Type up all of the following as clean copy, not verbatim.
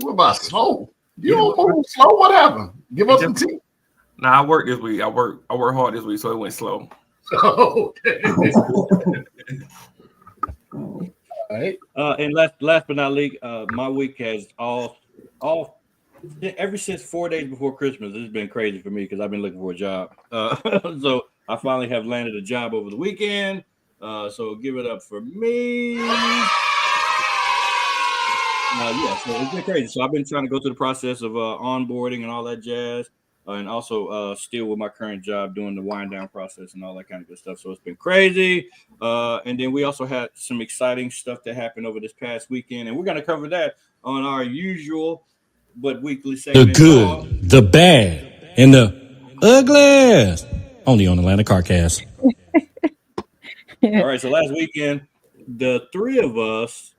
What about slow? You don't move slow. What happened? Give us some tea. Nah, I worked this week. I work hard this week, so it went slow. Okay. All right. And last but not least, my week has all ever since 4 days before Christmas. It's been crazy for me because I've been looking for a job. So I finally have landed a job over the weekend. So give it up for me. Yeah, so it's been crazy. So I've been trying to go through the process of onboarding and all that jazz, and also still with my current job doing the wind down process and all that kind of good stuff. So it's been crazy. And then we also had some exciting stuff that happened over this past weekend, and we're going to cover that on our usual but weekly segment. The good, the bad, and the ugly. Only on Atlanta CarCast. All right, so last weekend, the three of us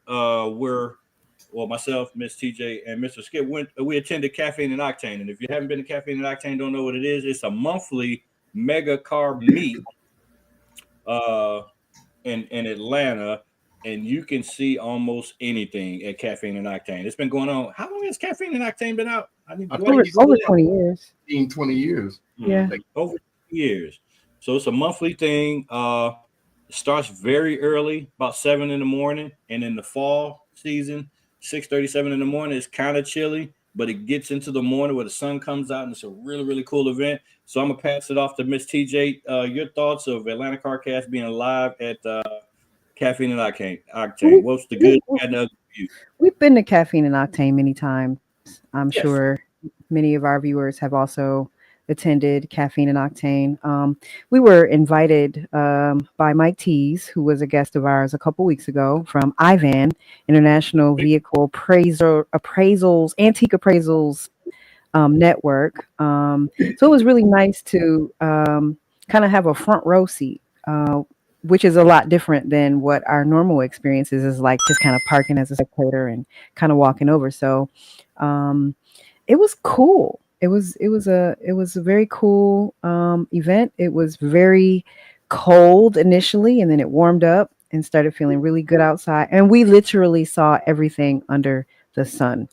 myself, Miss TJ, and Mr. Skip we attended Caffeine and Octane. And if you haven't been to Caffeine and Octane, don't know what it is, it's a monthly mega car meet in Atlanta. And you can see almost anything at Caffeine and Octane. It's been going on. How long has Caffeine and Octane been out? Over 20 years. 20 years. Yeah. Over 20 years. So it's a monthly thing. It starts very early, about 7 in the morning. And in the fall season, 6:37 in the morning, it's kind of chilly, but it gets into the morning where the sun comes out, and it's a really, really cool event. So I'm going to pass it off to Miss TJ. Your thoughts of Atlanta CarCast being live at Caffeine and Octane. What's the good and the ugly for you? We've been to Caffeine and Octane many times. I'm sure many of our viewers have also attended Caffeine and Octane. We were invited by Mike Tees, who was a guest of ours a couple weeks ago from IVAN, International Vehicle Appraisals, Antique Appraisals Network. So it was really nice to kind of have a front row seat, which is a lot different than what our normal experiences is like, just kind of parking as a spectator and kind of walking over. So it was cool. It was a very cool event. It was very cold initially, and then it warmed up and started feeling really good outside. And we literally saw everything under the sun,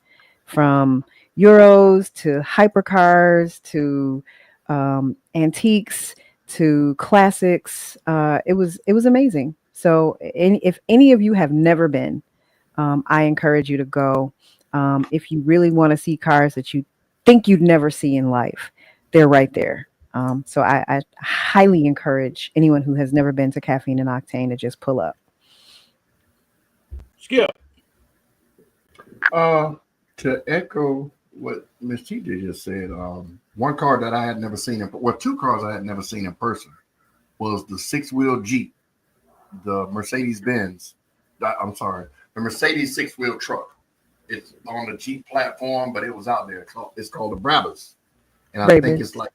from Euros to hypercars to antiques to classics. It was amazing. So if any of you have never been, I encourage you to go. If you really want to see cars that you think you'd never see in life, they're right there. So I highly encourage anyone who has never been to Caffeine and Octane to just pull up. Skip. To echo what Miss TJ just said, one car that I had never seen, two cars I had never seen in person was the 6-wheel Jeep, the Mercedes-Benz. The Mercedes 6-wheel truck. It's on the Jeep platform, but it was out there. It's called the Brabus. And I think it's like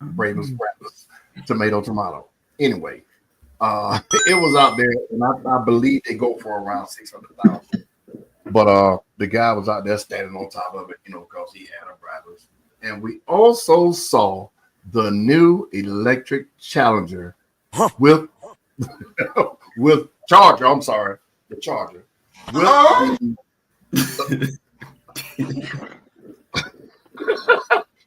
Brabus, tomato. Anyway, it was out there, and I believe they go for around 600,000. But the guy was out there standing on top of it, because he had a Brabus. And we also saw the new electric Challenger with Charger. I'm sorry, the Charger.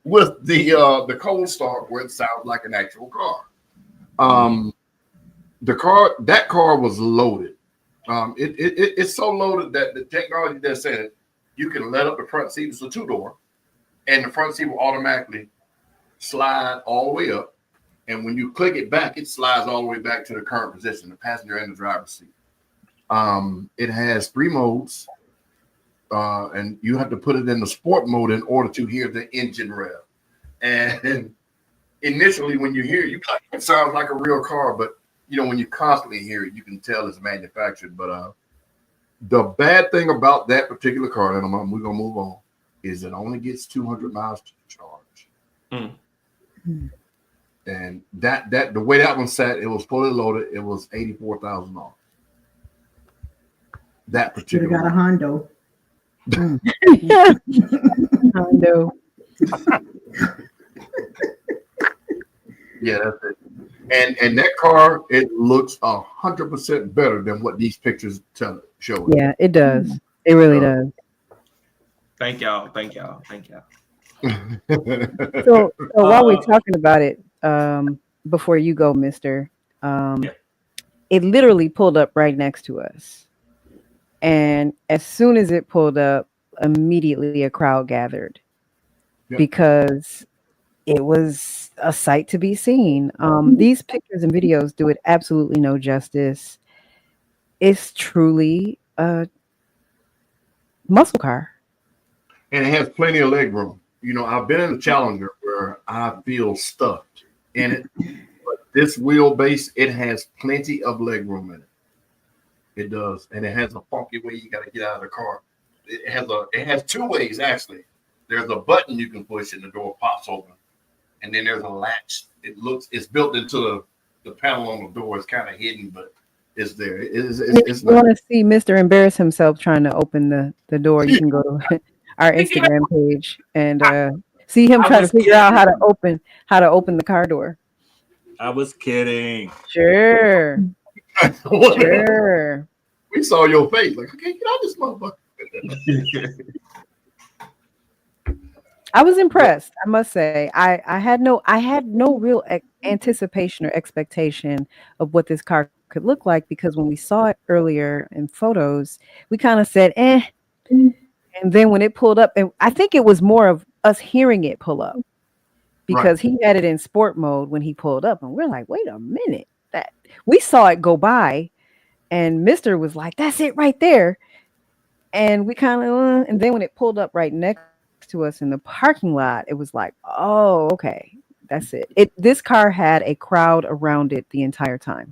With the cold start, where it sounds like an actual car. That car was loaded. It's so loaded that the technology that said it, you can let up the front seat. It's a 2-door, and the front seat will automatically slide all the way up. And when you click it back, it slides all the way back to the current position, the passenger and the driver's seat. It has 3 modes. And you have to put it in the sport mode in order to hear the engine rev. And initially, when you hear it, it sounds like a real car, but when you constantly hear it, you can tell it's manufactured. But the bad thing about that particular car, and we're gonna move on, is it only gets 200 miles to charge. And that the way that one sat, it was fully loaded. It was $84,000. That particular. Got a Hondo. Hondo. Yeah, that's it. And that car, it looks 100% better than what these pictures show. Yeah, it does. It really does. Thank y'all. Thank y'all. Thank y'all. So while we're talking about it, before you go, Mister, Yeah. it literally pulled up right next to us, and as soon as it pulled up, immediately a crowd gathered Yep. because it was a sight to be seen. These pictures and videos do it absolutely no justice. It's truly a muscle car. And it has plenty of leg room. You know, I've been in a Challenger where I feel stuffed in it, but this wheelbase, it has plenty of leg room in it. It does, and it has a funky way you got to get out of the car. It has two ways actually. There's a button you can push, and the door pops open, and then there's a latch. It's built into the panel on the door. It's kind of hidden, but it's there. It's If you want to see Mr. embarrass himself trying to open the door, you can go to our Instagram page and see him try to figure out how to open the car door. I was kidding. Sure. Sure. We saw your face. Like, okay, get out this motherfucker. I was impressed, I must say. I had no real anticipation or expectation of what this car could look like, because when we saw it earlier in photos, we kind of said, eh. And then when it pulled up, and I think it was more of us hearing it pull up, because he had it in sport mode when he pulled up, and we're like, wait a minute. That we saw it go by, and Mr. was like, that's it right there. And we kind of, and then when it pulled up right next to us in the parking lot, it was like, oh, okay, that's it. This car had a crowd around it the entire time.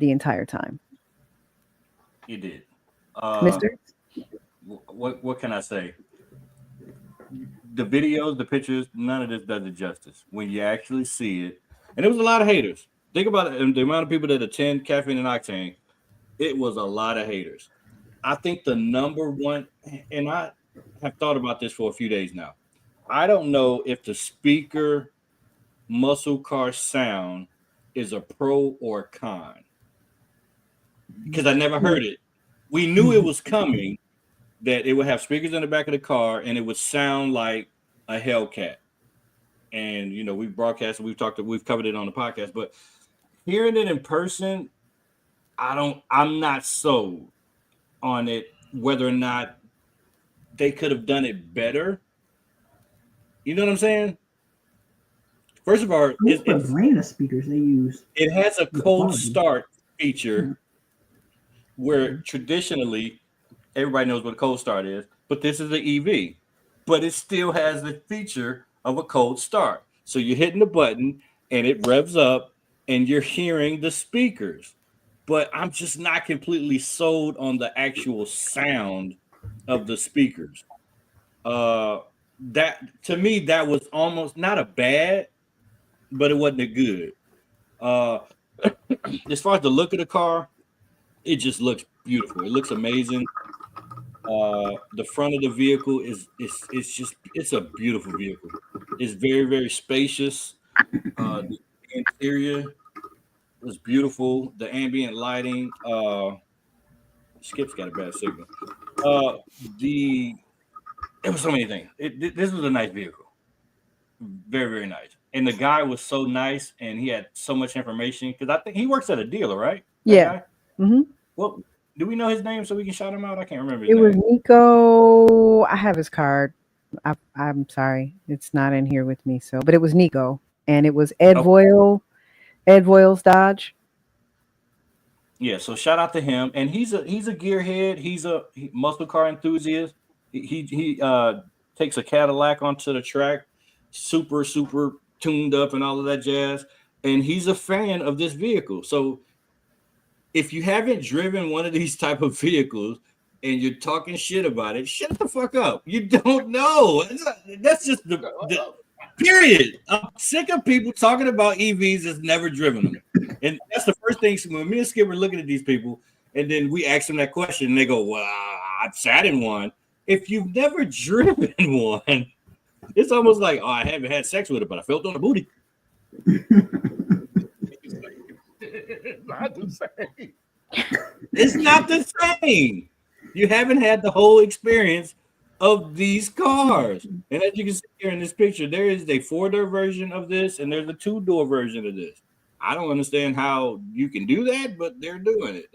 You did. Mister? What can I say? The videos, the pictures, none of this does it justice. When you actually see it, and it was a lot of haters. Think about it, and the amount of people that attend Caffeine and Octane, it was a lot of haters. I think the number one, and I have thought about this for a few days now. I don't know if the speaker muscle car sound is a pro or a con, because I never heard it. We knew it was coming, that it would have speakers in the back of the car and it would sound like a Hellcat. And you know, we've broadcasted, we've covered it on the podcast, but hearing it in person, I'm not sold on it, whether or not they could have done it better. You know what I'm saying? First of all, what brand of speakers they use? It has a cold start feature where traditionally everybody knows what a cold start is, but this is an EV, but it still has the feature of a cold start. So you're hitting the button and it revs up and you're hearing the speakers, but I'm just not completely sold on the actual sound of the speakers. That to me, that was almost not a bad, but it wasn't a good. As far as the look of the car, it just looks beautiful. It looks amazing. The front of the vehicle it's a beautiful vehicle. It's very, very spacious. The interior was beautiful. The ambient lighting. Skip's got a bad signal. There was so many things. This was a nice vehicle. Very, very nice. And the guy was so nice, and he had so much information, because I think he works at a dealer, right? Yeah. Mm-hmm. Well, do we know his name so we can shout him out? I can't remember his name. It was Nico. I have his card. I'm sorry, it's not in here with me. But it was Nico, and it was Ed Voyle, Ed Voiles Dodge. Yeah, so shout out to him, and he's a gearhead. He's a muscle car enthusiast. He takes a Cadillac onto the track, super tuned up and all of that jazz, and he's a fan of this vehicle. So if you haven't driven one of these type of vehicles and you're talking shit about it, shut the fuck up. You don't know. That's just the period. I'm sick of people talking about EVs that's never driven them. And that's the first thing. When me and Skip were looking at these people, and then we ask them that question, and they go, well, I've sat in one. If you've never driven one, it's almost like, oh, I haven't had sex with it, but I felt on the booty. It's not the same. It's not the same. You haven't had the whole experience of these cars. And as you can see here in this picture, there is a 4-door version of this, and there's a 2-door version of this. I don't understand how you can do that, but they're doing it.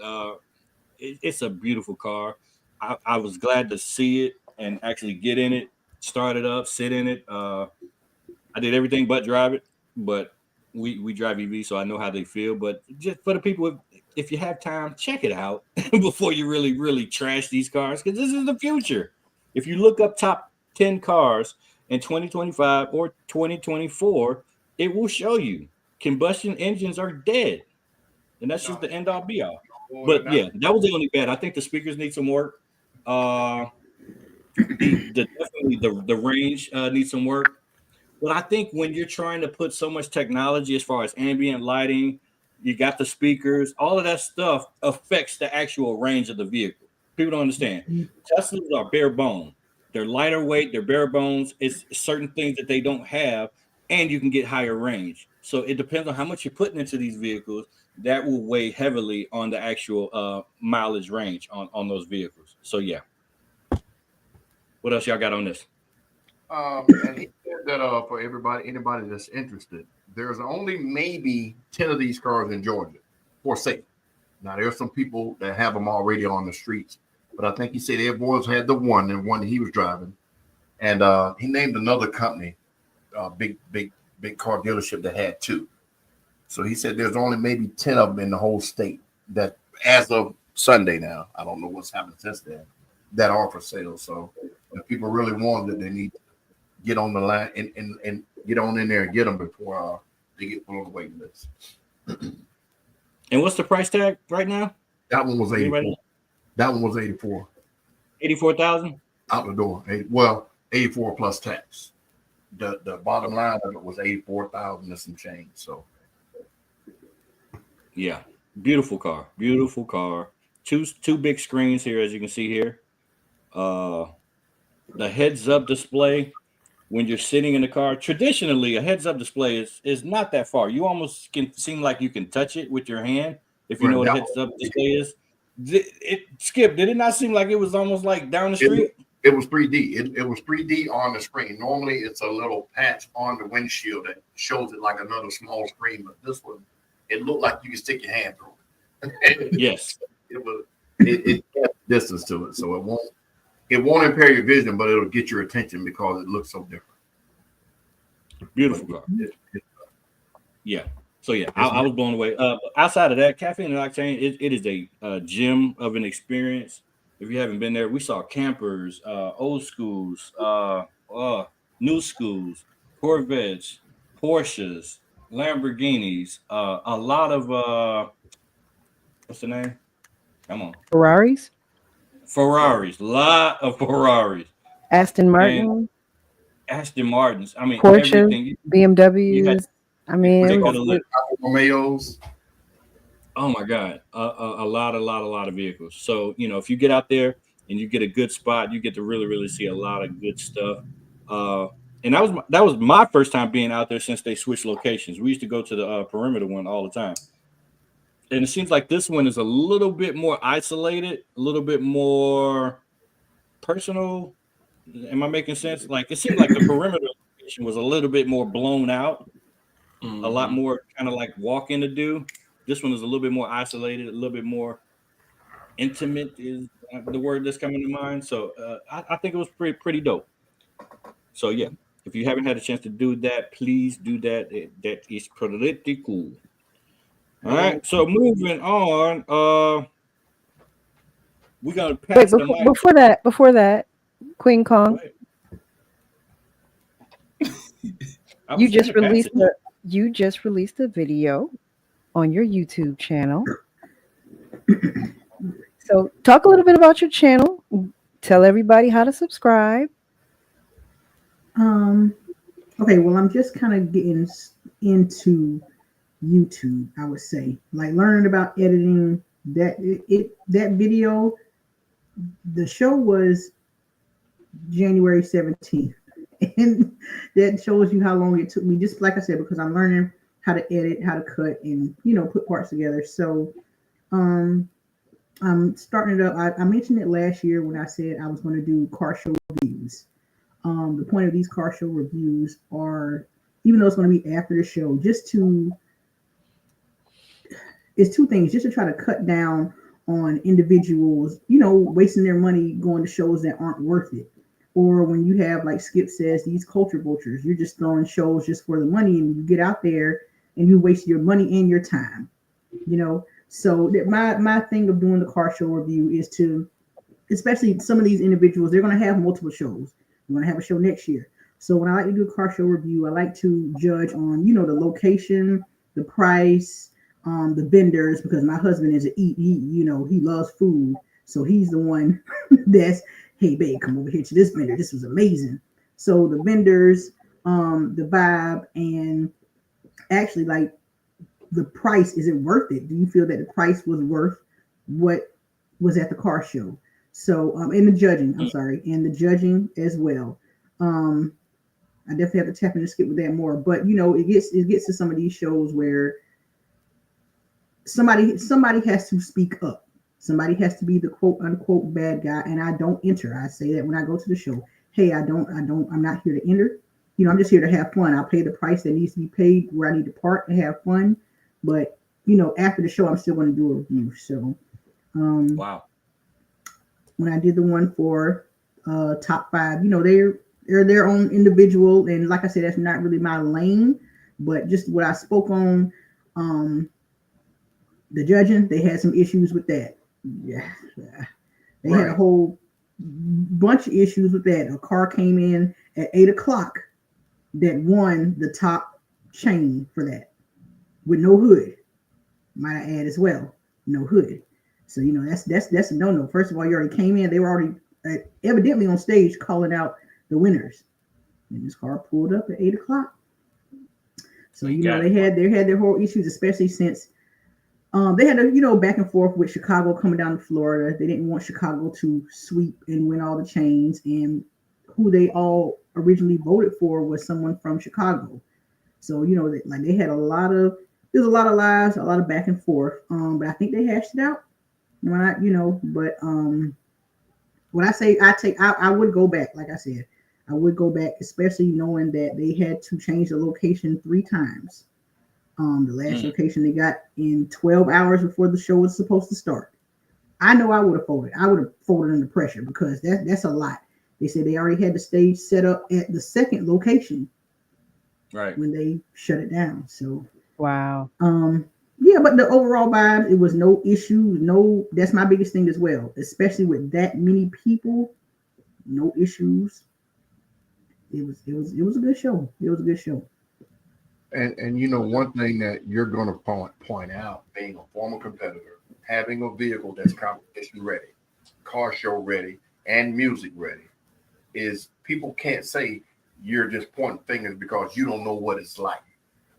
It's a beautiful car. I was glad to see it and actually get in it, start it up, sit in it. I did everything but drive it, but we drive EV, so I know how they feel. But just for the people, if you have time, check it out before you really trash these cars, because this is the future. If you look up top 10 cars in 2025 or 2024, it will show you combustion engines are dead, and that's just the end all be all. But yeah, that was the only bad. I think the speakers need some work. Definitely the range needs some work. But I think when you're trying to put so much technology as far as ambient lighting, you got the speakers, all of that stuff affects the actual range of the vehicle. People don't understand. Teslas are bare bone. They're lighter weight, they're bare bones. It's certain things that they don't have, and you can get higher range. So it depends on how much you're putting into these vehicles. That will weigh heavily on the actual mileage range on those vehicles. So yeah. What else y'all got on this? And he said that for anybody that's interested, there's only maybe 10 of these cars in Georgia for sale. Now there's some people that have them already on the streets, but I think he said Ed Boys had the one that he was driving, and he named another company, big car dealership that had 2. So he said there's only maybe 10 of them in the whole state that, as of Sunday now, I don't know what's happened since then, that are for sale. So if people really want it, they need to get on the line and get on in there and get them before they get put on the waiting list. And what's the price tag right now? That one was 84. That one was 84. 84,000 out the door. 84 plus tax. The bottom line of it was 84,000 and some change. So yeah, beautiful car. Two big screens here, as you can see here. The heads-up display when you're sitting in the car. Traditionally, a heads-up display is not that far. You almost can seem like you can touch it with your hand if you know what a heads-up display is. Skip, did it not seem like it was almost like down the street? It was 3D. It was 3D on the screen. Normally, it's a little patch on the windshield that shows it like another small screen, but this one, it looked like you could stick your hand through it. Yes. It has distance to it, so it won't impair your vision, but it'll get your attention because it looks so different. Beautiful car. Yeah. So yeah, I was blown away. Outside of that, Caffeine and Octane, it is a gem of an experience. If you haven't been there, we saw campers, old schools, new schools, Corvettes, Porsches, Lamborghinis, a lot of what's the name? Come on, Ferraris, lot of Ferraris, Aston Martin, and Aston Martins. I mean, Porsche, everything. BMWs. I mean, Romeos. Oh my God, a lot of vehicles. So if you get out there and you get a good spot, you get to really see a lot of good stuff. And that was my first time being out there since they switched locations. We used to go to the perimeter one all the time, and it seems like this one is a little bit more isolated, a little bit more personal. Am I making sense? Like it seemed like the perimeter location was a little bit more blown out, a lot more kind of like walking to do. This one is a little bit more isolated, a little bit more intimate is the word that's coming to mind. So I think it was pretty dope. So yeah, if you haven't had a chance to do that, please do that. That is pretty cool. All right. So moving on, we're gonna pass the mic. Before that, Queen Kong, you just released a video on your YouTube channel. So talk a little bit about your channel. Tell everybody how to subscribe. Okay, well, I'm just kind of getting into YouTube, I would say. Like learning about editing. That video, the show was January 17th. And that shows you how long it took me, just like I said, because I'm learning how to edit, how to cut, and put parts together. So I'm starting it up. I mentioned it last year when I said I was going to do car show reviews. The point of these car show reviews are, even though it's going to be after the show, it's two things, just to try to cut down on individuals, wasting their money going to shows that aren't worth it. Or when you have, like Skip says, these culture vultures, you're just throwing shows just for the money, and you get out there and you waste your money and your time, So that my thing of doing the car show review is to, especially some of these individuals, they're going to have multiple shows. We're going to have a show next year. So when I like to do a car show review, I like to judge on, the location, the price, the vendors, because my husband is he loves food. So he's the one that's, hey babe, come over here to this vendor. This was amazing. So the vendors, the vibe, and actually like the price, is it worth it? Do you feel that the price was worth what was at the car show? So and the judging as well. I definitely have to tap into Skip with that more. But it gets to some of these shows where somebody has to speak up. Somebody has to be the quote unquote bad guy, and I don't enter. I say that when I go to the show. Hey, I'm not here to enter. I'm just here to have fun. I'll pay the price that needs to be paid where I need to park and have fun. But after the show, I'm still going to do a review. So Wow. When I did the one for top 5, they're their own individual, and like I said, that's not really my lane, but just what I spoke on, the judging, they had some issues with that. Yeah. They had a whole bunch of issues with that. A car came in at 8:00 that won the top chain for that with no hood. Might I add as well, no hood. So that's a no-no. First of all, you already came in. They were already evidently on stage calling out the winners, and this car pulled up at 8:00. So they had their whole issues, especially since they had a back and forth with Chicago coming down to Florida. They didn't want Chicago to sweep and win all the chains, and who they all originally voted for was someone from Chicago. So they had there's a lot of lies, a lot of back and forth. But I think they hashed it out. When I say I would go back, like I said, I would go back, especially knowing that they had to change the location 3 times. The last location they got in 12 hours before the show was supposed to start. I know I would have folded. I would have folded under pressure because that's a lot. They said they already had the stage set up at the second location, right, when they shut it down. So wow. Yeah, but the overall vibe, it was no issue. That's my biggest thing as well, especially with that many people, no issues. It was a good show. It was a good show. And one thing that you're going to point out, being a former competitor, having a vehicle that's competition ready, car show ready, and music ready, is people can't say you're just pointing fingers because you don't know what it's like.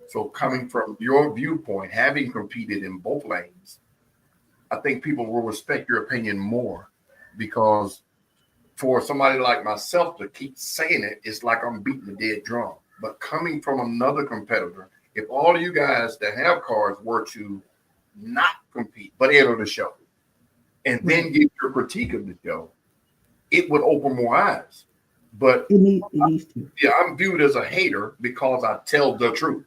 So coming from your viewpoint, having competed in both lanes, I think people will respect your opinion more, because for somebody like myself to keep saying it, it's like I'm beating the dead drum. But coming from another competitor, if all of you guys that have cars were to not compete, but enter the show, and then give your critique of the show, it would open more eyes. But it needs to. Yeah, I'm viewed as a hater because I tell the truth.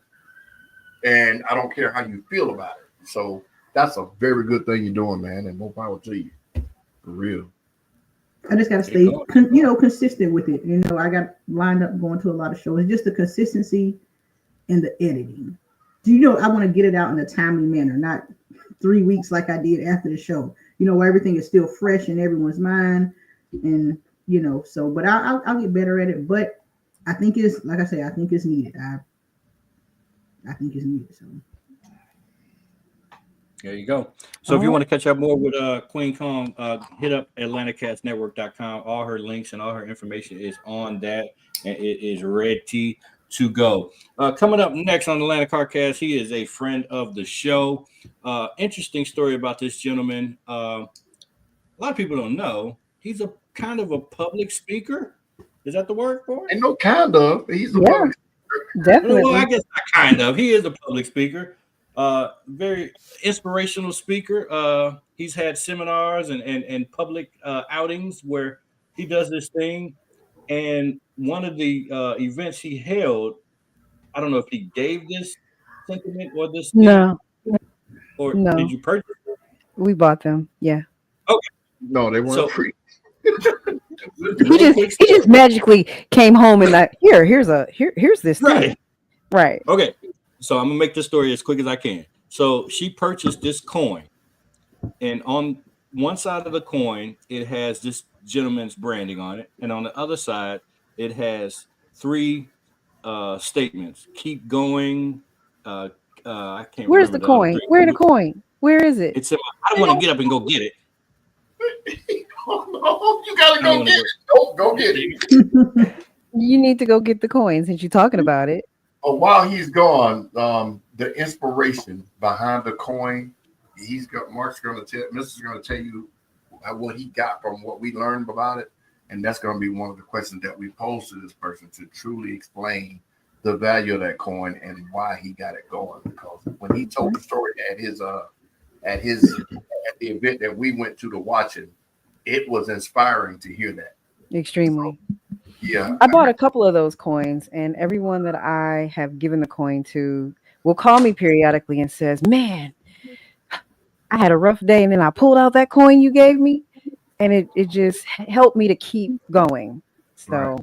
And I don't care how you feel about it. So that's a very good thing you're doing, man. And more power to you. For real. I just got to stay, consistent with it. I got lined up going to a lot of shows. It's just the consistency and the editing. I want to get it out in a timely manner, not 3 weeks like I did after the show. Where everything is still fresh in everyone's mind. And, so, but I'll get better at it. But I think it's, like I say, I think it's needed. I think it's needed. So. There you go. So if you want to catch up more with Queen Kong, hit up AtlantaCastNetwork.com. All her links and all her information is on that, and it is ready to go. Coming up next on the Atlanta CarCast, he is a friend of the show. Interesting story about this gentleman. A lot of people don't know he's a kind of a public speaker. Is that the word for it? And no, kind of. He's a public speaker. Definitely. Well, I guess not kind of. He is a public speaker. Very inspirational speaker. He's had seminars and public outings where he does this thing, And one of the events he held, I don't know if he gave this sentiment or this thing, No, or no. did you purchase it? We bought them. Yeah. No, they weren't So- free. He just magically came home and like, here's this thing. Right. Right. Okay. So I'm gonna make this story as quick as I can. So she purchased this coin, and on one side of the coin, it has this gentleman's branding on it, and on the other side, it has 3 statements. Keep going. I can't. Where's remember the coin? other 3. Where the coin? Where is it? It's in I don't want to get up and go get it. You gotta I go wanna get it. Go get it. You need to go get the coin since you're talking about it. But while he's gone, the inspiration behind the coin, Mark's gonna tell, Mr. is gonna tell you what he got from what we learned about it, and that's gonna be one of the questions that we pose to this person to truly explain the value of that coin and why he got it going. Because when he told the story at the event that we went to watch it, it was inspiring to hear that. Extremely. Yeah. I bought a couple of those coins, and everyone that I have given the coin to will call me periodically and says, "Man, I had a rough day, and then I pulled out that coin you gave me, and it just helped me to keep going." So, Right.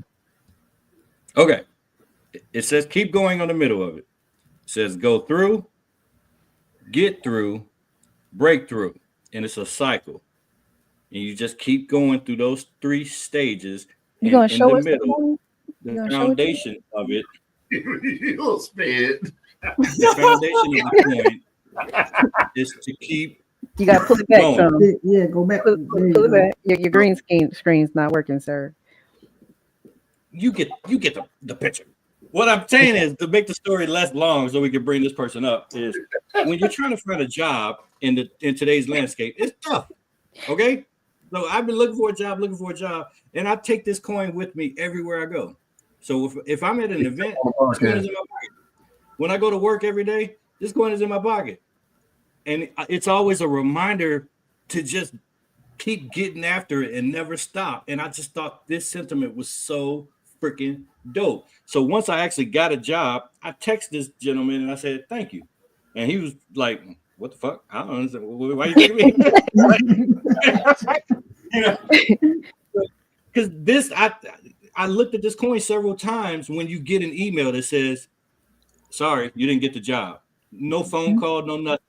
Okay. It says keep going on the middle of it. It says go through, get through, break through, and it's a cycle. And you just keep going through those 3 stages. you And gonna in show the us the middle, coin? the You gonna show it to foundation of it, You'll spit. the foundation of the coin is to keep You gotta pull it back, Going. son. Yeah, go back. Pull There you it go. back. Your green screen's not working, sir. you get the picture. What I'm saying is to make the story less long so we can bring this person up is when you're trying to find a job in today's landscape, it's tough. Okay. So I've been looking for a job, and I take this coin with me everywhere I go. So if I'm at an event, this coin is in my pocket. When I go to work every day, this coin is in my pocket. And it's always a reminder to just keep getting after it and never stop. And I just thought this sentiment was so freaking dope. So once I actually got a job, I texted this gentleman and I said, "Thank you." And he was like, "What the fuck? I don't understand. Why you thanking me?" You know, because this, I looked at this coin several times when you get an email that says, "Sorry, you didn't get the job." No phone call, no nothing.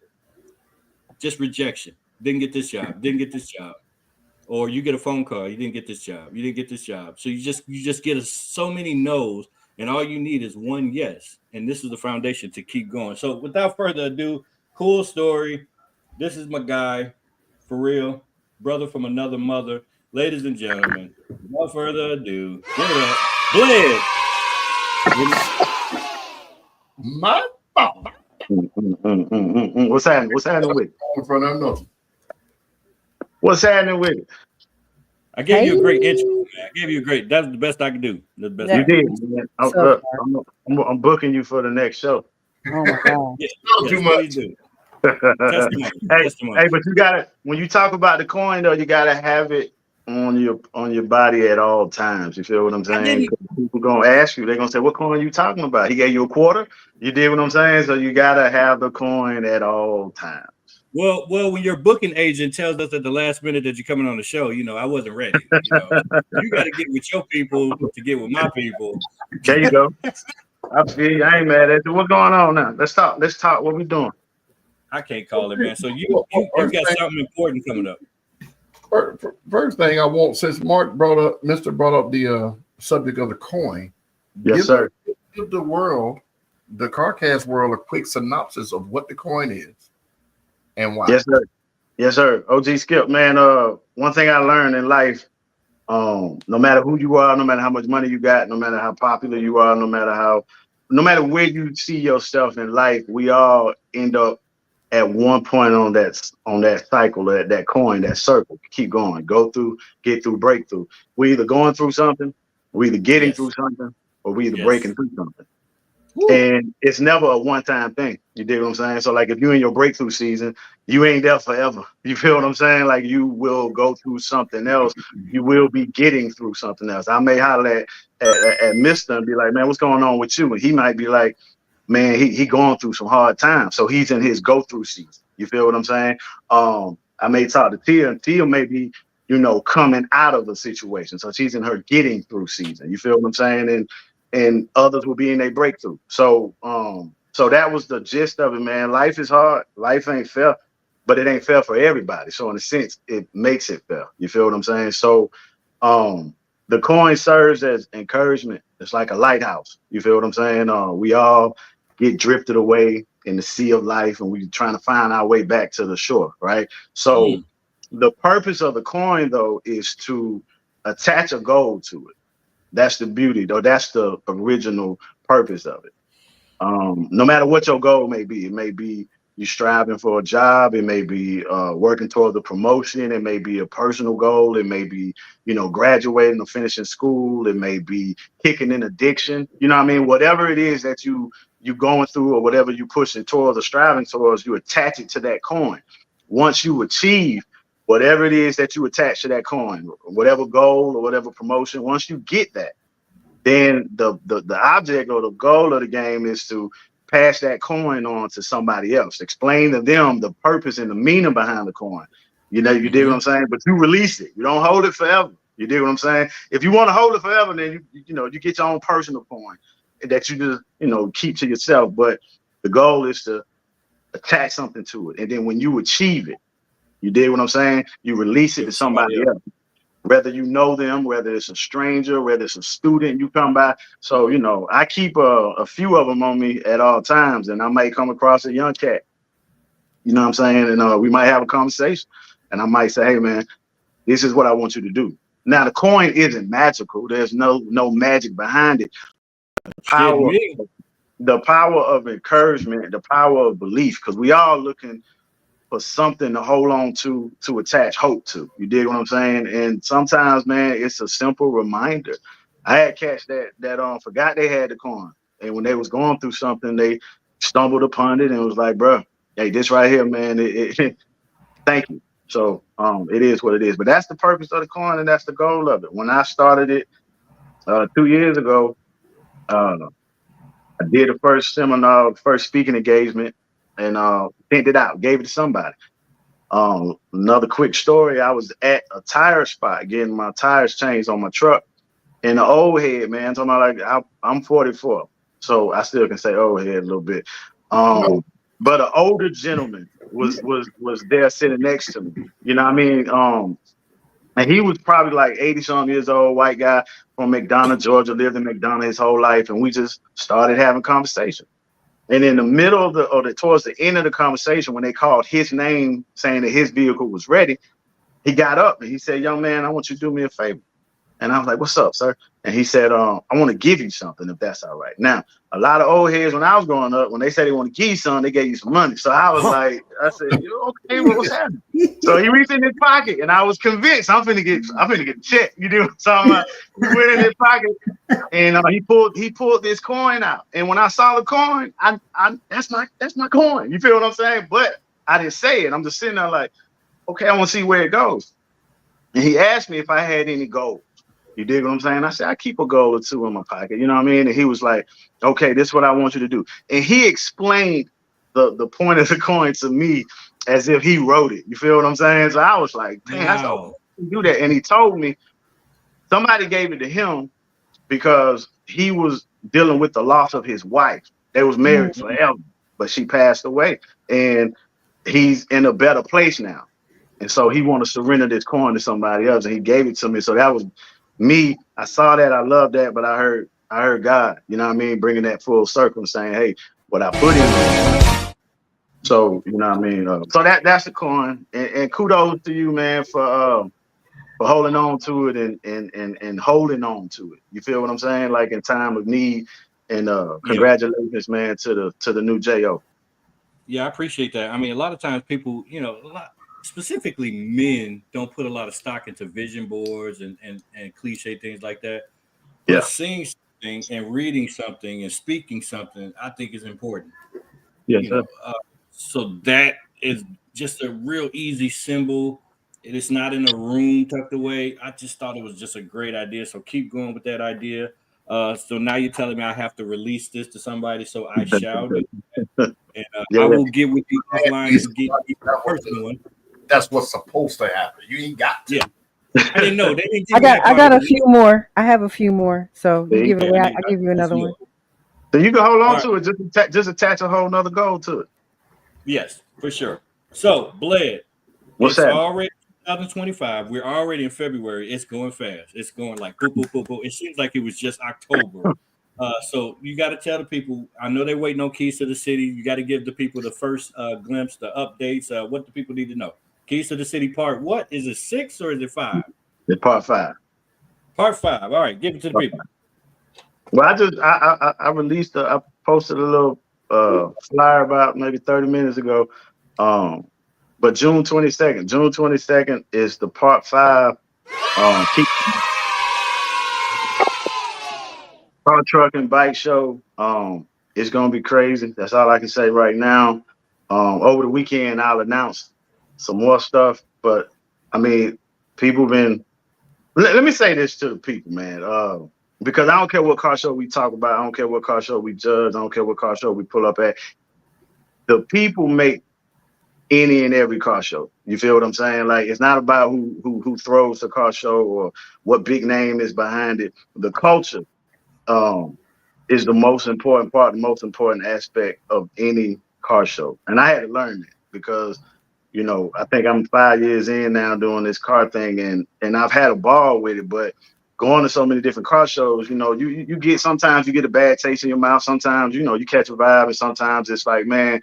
Just rejection. Didn't get this job. Or you get a phone call, you didn't get this job. So you just get so many no's, and all you need is one yes. And this is the foundation to keep going. So without further ado, cool story. This is my guy, for real, brother from another mother. Ladies and gentlemen, without further ado, give it up, Bled. My fault. What's happening? What's happening with it? In front of nothing. What's happening with it? I gave you a great intro, man. That's the best I could do. The best Yeah. I You could did, man. So I'm booking you for the next show. Oh my god. do. Too much. Do. Hey, Testimony. hey, but you gotta, when you talk about the coin though, you gotta have it on your body at all times. You feel what I'm saying? didn't- 'Cause people gonna ask you, they're gonna say, "What coin are you talking about?" He gave you a quarter. You did what I'm saying? So you gotta have the coin at all times. Well, when your booking agent tells us at the last minute that you're coming on the show, I wasn't ready. You got to get with your people to get with my people. There you go. I feel you. I ain't mad at you. What's going on now? Let's talk. What we doing? I can't call it, man. So you got something important coming up. First thing I want, since Mr. brought up the subject of the coin, Yes, sir. give the world, the CarCast world, a quick synopsis of what the coin is and why. Yes, sir. Yes, sir. OG Skip, man. One thing I learned in life, no matter who you are, no matter how much money you got, no matter how popular you are, no matter where you see yourself in life, we all end up at one point on that cycle, that coin, that circle. Keep going, go through, get through, break through. We either going through something, we either getting Yes. through something, or we either Yes. breaking through something. And it's never a one-time thing. You dig what I'm saying? So like if you're in your breakthrough season, you ain't there forever. You feel what I'm saying? Like you will go through something else. You will be getting through something else. I may holler at Mr. and be like, man, what's going on with you? And he might be like, man, he going through some hard times. So he's in his go-through season. You feel what I'm saying? I may talk to Tia, and Tia may be, coming out of a situation. So she's in her getting through season. You feel what I'm saying? And others will be in their breakthrough. So so that was the gist of it, man. Life is hard. Life ain't fair, but it ain't fair for everybody. So in a sense, it makes it fair. You feel what I'm saying? So the coin serves as encouragement. It's like a lighthouse. You feel what I'm saying? We all get drifted away in the sea of life, and we're trying to find our way back to the shore, right? So the purpose of the coin, though, is to attach a goal to it. That's the beauty, though. That's the original purpose of it. No matter what your goal may be, it may be you striving for a job, it may be working toward the promotion, it may be a personal goal, it may be, graduating or finishing school, it may be kicking in addiction. You know what I mean? Whatever it is that you going through or whatever you pushing towards or striving towards, you attach it to that coin. Once you achieve whatever it is that you attach to that coin, whatever goal or whatever promotion, once you get that, then the object or the goal of the game is to pass that coin on to somebody else, explain to them the purpose and the meaning behind the coin. You dig what I'm saying? But you release it. You don't hold it forever. You dig what I'm saying? If you want to hold it forever, then you get your own personal coin that you just keep to yourself. But the goal is to attach something to it, and then when you achieve it, you dig what I'm saying? You release it to somebody else. Whether you know them, whether it's a stranger, whether it's a student you come by. So, I keep a few of them on me at all times, and I might come across a young cat. You know what I'm saying? And we might have a conversation, and I might say, hey, man, this is what I want you to do. Now, the coin isn't magical. There's no magic behind it. The power of encouragement, the power of belief, because we all looking for something to hold on to attach hope to. You dig what I'm saying? And sometimes, man, it's a simple reminder. I had cats that forgot they had the coin, and when they was going through something, they stumbled upon it and was like, bro, hey, this right here, man, thank you. So it is what it is. But that's the purpose of the coin, and that's the goal of it. When I started it 2 years ago, I did the first seminar, first speaking engagement, and sent it out, gave it to somebody. Another quick story, I was at a tire spot getting my tires changed on my truck, and the old head, man, I'm talking about, like, I'm 44, so I still can say old head a little bit. But an older gentleman was there sitting next to me. You know what I mean? And he was probably like 80-something years old, white guy from McDonough, Georgia, lived in McDonough his whole life, and we just started having conversation. And in the middle of towards the end of the conversation, when they called his name saying that his vehicle was ready, he got up and he said, young man, I want you to do me a favor. And I was like, what's up, sir? And he said, I want to give you something, if that's all right. Now, a lot of old heads, when I was growing up, when they said they want to give you something, they gave you some money. So I was like, I said, you okay, what's happening? So he reached in his pocket, and I was convinced I'm finna get a check. You know what I'm talking about? He went in his pocket, and he pulled this coin out. And when I saw the coin, that's my coin. You feel what I'm saying? But I didn't say it. I'm just sitting there like, okay, I want to see where it goes. And he asked me if I had any gold. You dig what I'm saying? I said, I keep a gold or two in my pocket. You know what I mean? And he was like, okay, this is what I want you to do. And he explained the point of the coin to me as if he wrote it. You feel what I'm saying? So I was like, man, I said, do that. And he told me somebody gave it to him because he was dealing with the loss of his wife. They was married forever, but she passed away. And he's in a better place now. And so he wanted to surrender this coin to somebody else. And he gave it to me. So that was me. I saw that, I love that, but I heard God, you know what I mean, bringing that full circle and saying, hey, what I put in. So, you know what I mean? So that's the coin, and kudos to you, man, for holding on to it and holding on to it. You feel what I'm saying? Like in time of need. And congratulations, man, to the new J.O. Yeah, I appreciate that. I mean, a lot of times people, specifically men, don't put a lot of stock into vision boards and cliche things like that. But seeing something and reading something and speaking something, I think is important. Yes, You sir. know, so that is just a real easy symbol. It is not in a room tucked away. I just thought it was just a great idea. So keep going with that idea. So now you're telling me I have to release this to somebody, so I shall do that. And Yeah, I yeah. will get with you offline to get you a personal one. That's what's supposed to happen. You ain't got to. Yeah. I didn't know. They didn't give I me that got part of a the few more. I have a few more. So you See? give it Yeah, away. I I need- give you another let's one. go. So you can hold on All right. to it. Just attach a whole nother goal to it. Yes, for sure. So, Bled, What's it's that? already 2025. We're already in February. It's going fast. It's going like boop, boop, boop, boop. It seems like it was just October. So you got to tell the people. I know they're waiting on Keys to the City. You got to give the people the first glimpse, the updates, what the people need to know. Keys to the City part. What is it? 6 or is it 5? It's part 5. Part 5. All right, give it to the people. Well, I released I posted a little flyer about maybe 30 minutes ago. But June 22nd is the part 5 car, truck, and bike show. It's gonna be crazy. That's all I can say right now. Over the weekend I'll announce some more stuff, but I mean, people been let me say this to the people, man. Because I don't care what car show we talk about, I don't care what car show we judge, I don't care what car show we pull up at. The people make any and every car show. You feel what I'm saying? Like, it's not about who throws the car show or what big name is behind it. The culture is the most important part, the most important aspect of any car show. And I had to learn that because, you know, I think I'm 5 years in now doing this car thing, and I've had a ball with it, but going to so many different car shows, you know, you get, sometimes you get a bad taste in your mouth. Sometimes, you know, you catch a vibe, and sometimes it's like, man,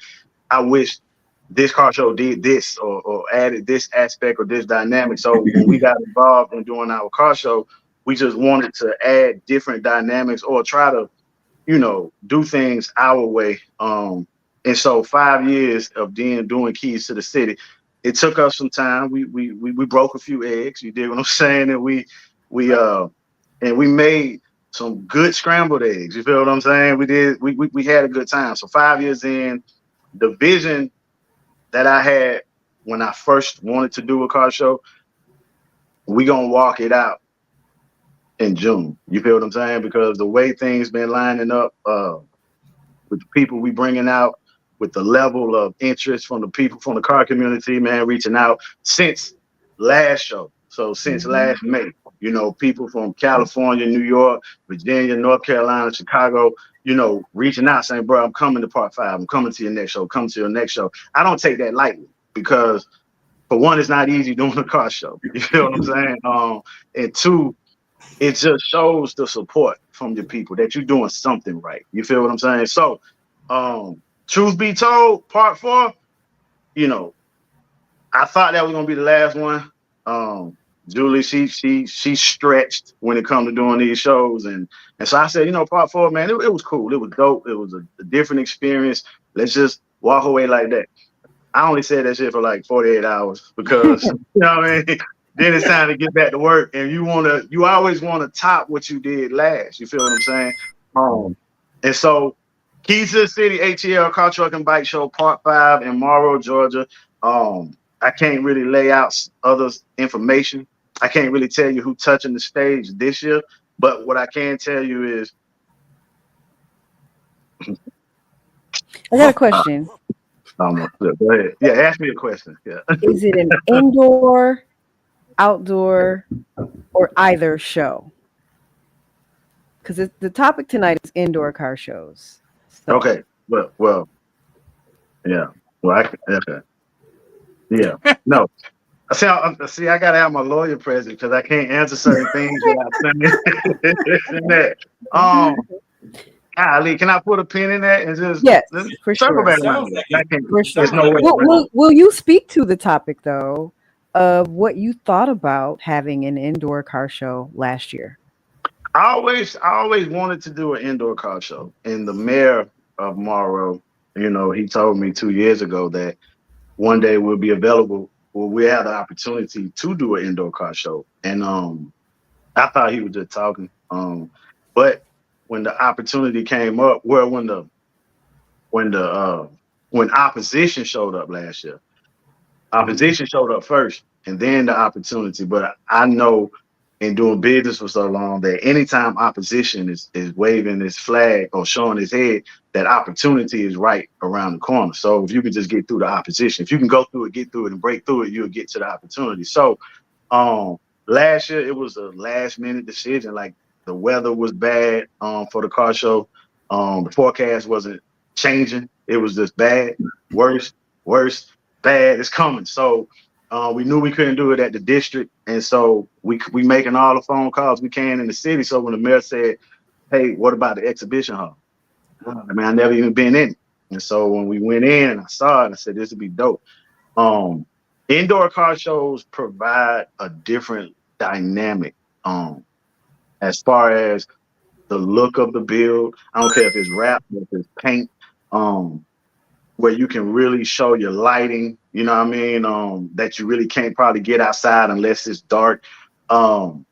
I wish this car show did this or added this aspect or this dynamic. So when we got involved in doing our car show, we just wanted to add different dynamics or try to, you know, do things our way. And so 5 years of doing Keys to the City, it took us some time. We broke a few eggs. You dig what I'm saying? And we made some good scrambled eggs. You feel what I'm saying? We had a good time. So 5 years in, the vision that I had when I first wanted to do a car show, we gonna walk it out in June. You feel what I'm saying? Because the way things been lining up with the people we bringing out, with the level of interest from the people from the car community, man, reaching out since last show. So since last May, you know, people from California, New York, Virginia, North Carolina, Chicago, you know, reaching out saying, bro, I'm coming to part 5. I'm coming to your next show. Come to your next show. I don't take that lightly because, for one, it's not easy doing a car show. You feel what I'm saying? And two, it just shows the support from your people that you're doing something right. You feel what I'm saying? So, truth be told, part 4, you know, I thought that was gonna be the last one. Julie, she stretched when it comes to doing these shows, and so I said, you know, part 4, man, it was cool, it was dope, it was a different experience. Let's just walk away like that. I only said that shit for like 48 hours because you know what I mean. Then it's time to get back to work, and you always want to top what you did last. You feel what I'm saying? And so, Keys to the City, ATL Car, Truck, and Bike Show, Part 5 in Morrow, Georgia. I can't really lay out other information. I can't really tell you who touching the stage this year, but what I can tell you is, I got a question. go ahead. Yeah, ask me a question. Yeah. Is it an indoor, outdoor, or either show? Because the topic tonight is indoor car shows. So. Okay. Well, yeah. Well, okay. Yeah. No. See, I gotta have my lawyer present because I can't answer certain things without saying that. Ali, can I put a pin in that and just Yes, for circle sure. back around? I can't. There's no way. Will you speak to the topic though of what you thought about having an indoor car show last year? I always wanted to do an indoor car show, and the mayor of Morrow, you know, he told me 2 years ago that one day we'll be available. Well, we have the opportunity to do an indoor car show, and I thought he was just talking. But when the opportunity came up, well, when opposition showed up last year. Opposition showed up first and then the opportunity. But I know in doing business for so long that anytime opposition is waving his flag or showing his head, that opportunity is right around the corner. So if you can just get through the opposition, if you can go through it, get through it, and break through it, you'll get to the opportunity. So last year it was a last minute decision. Like the weather was bad for the car show. The forecast wasn't changing. It was just bad, worse, bad. It's coming. So we knew we couldn't do it at the district, and so we making all the phone calls we can in the city. So when the mayor said, "Hey, what about the exhibition hall?" I mean, I never even been in it, and so when we went in and I saw it, I said, "This would be dope." Indoor car shows provide a different dynamic as far as the look of the build. I don't care if it's wrap, if it's paint, where you can really show your lighting, you know what I mean, that you really can't probably get outside unless it's dark. The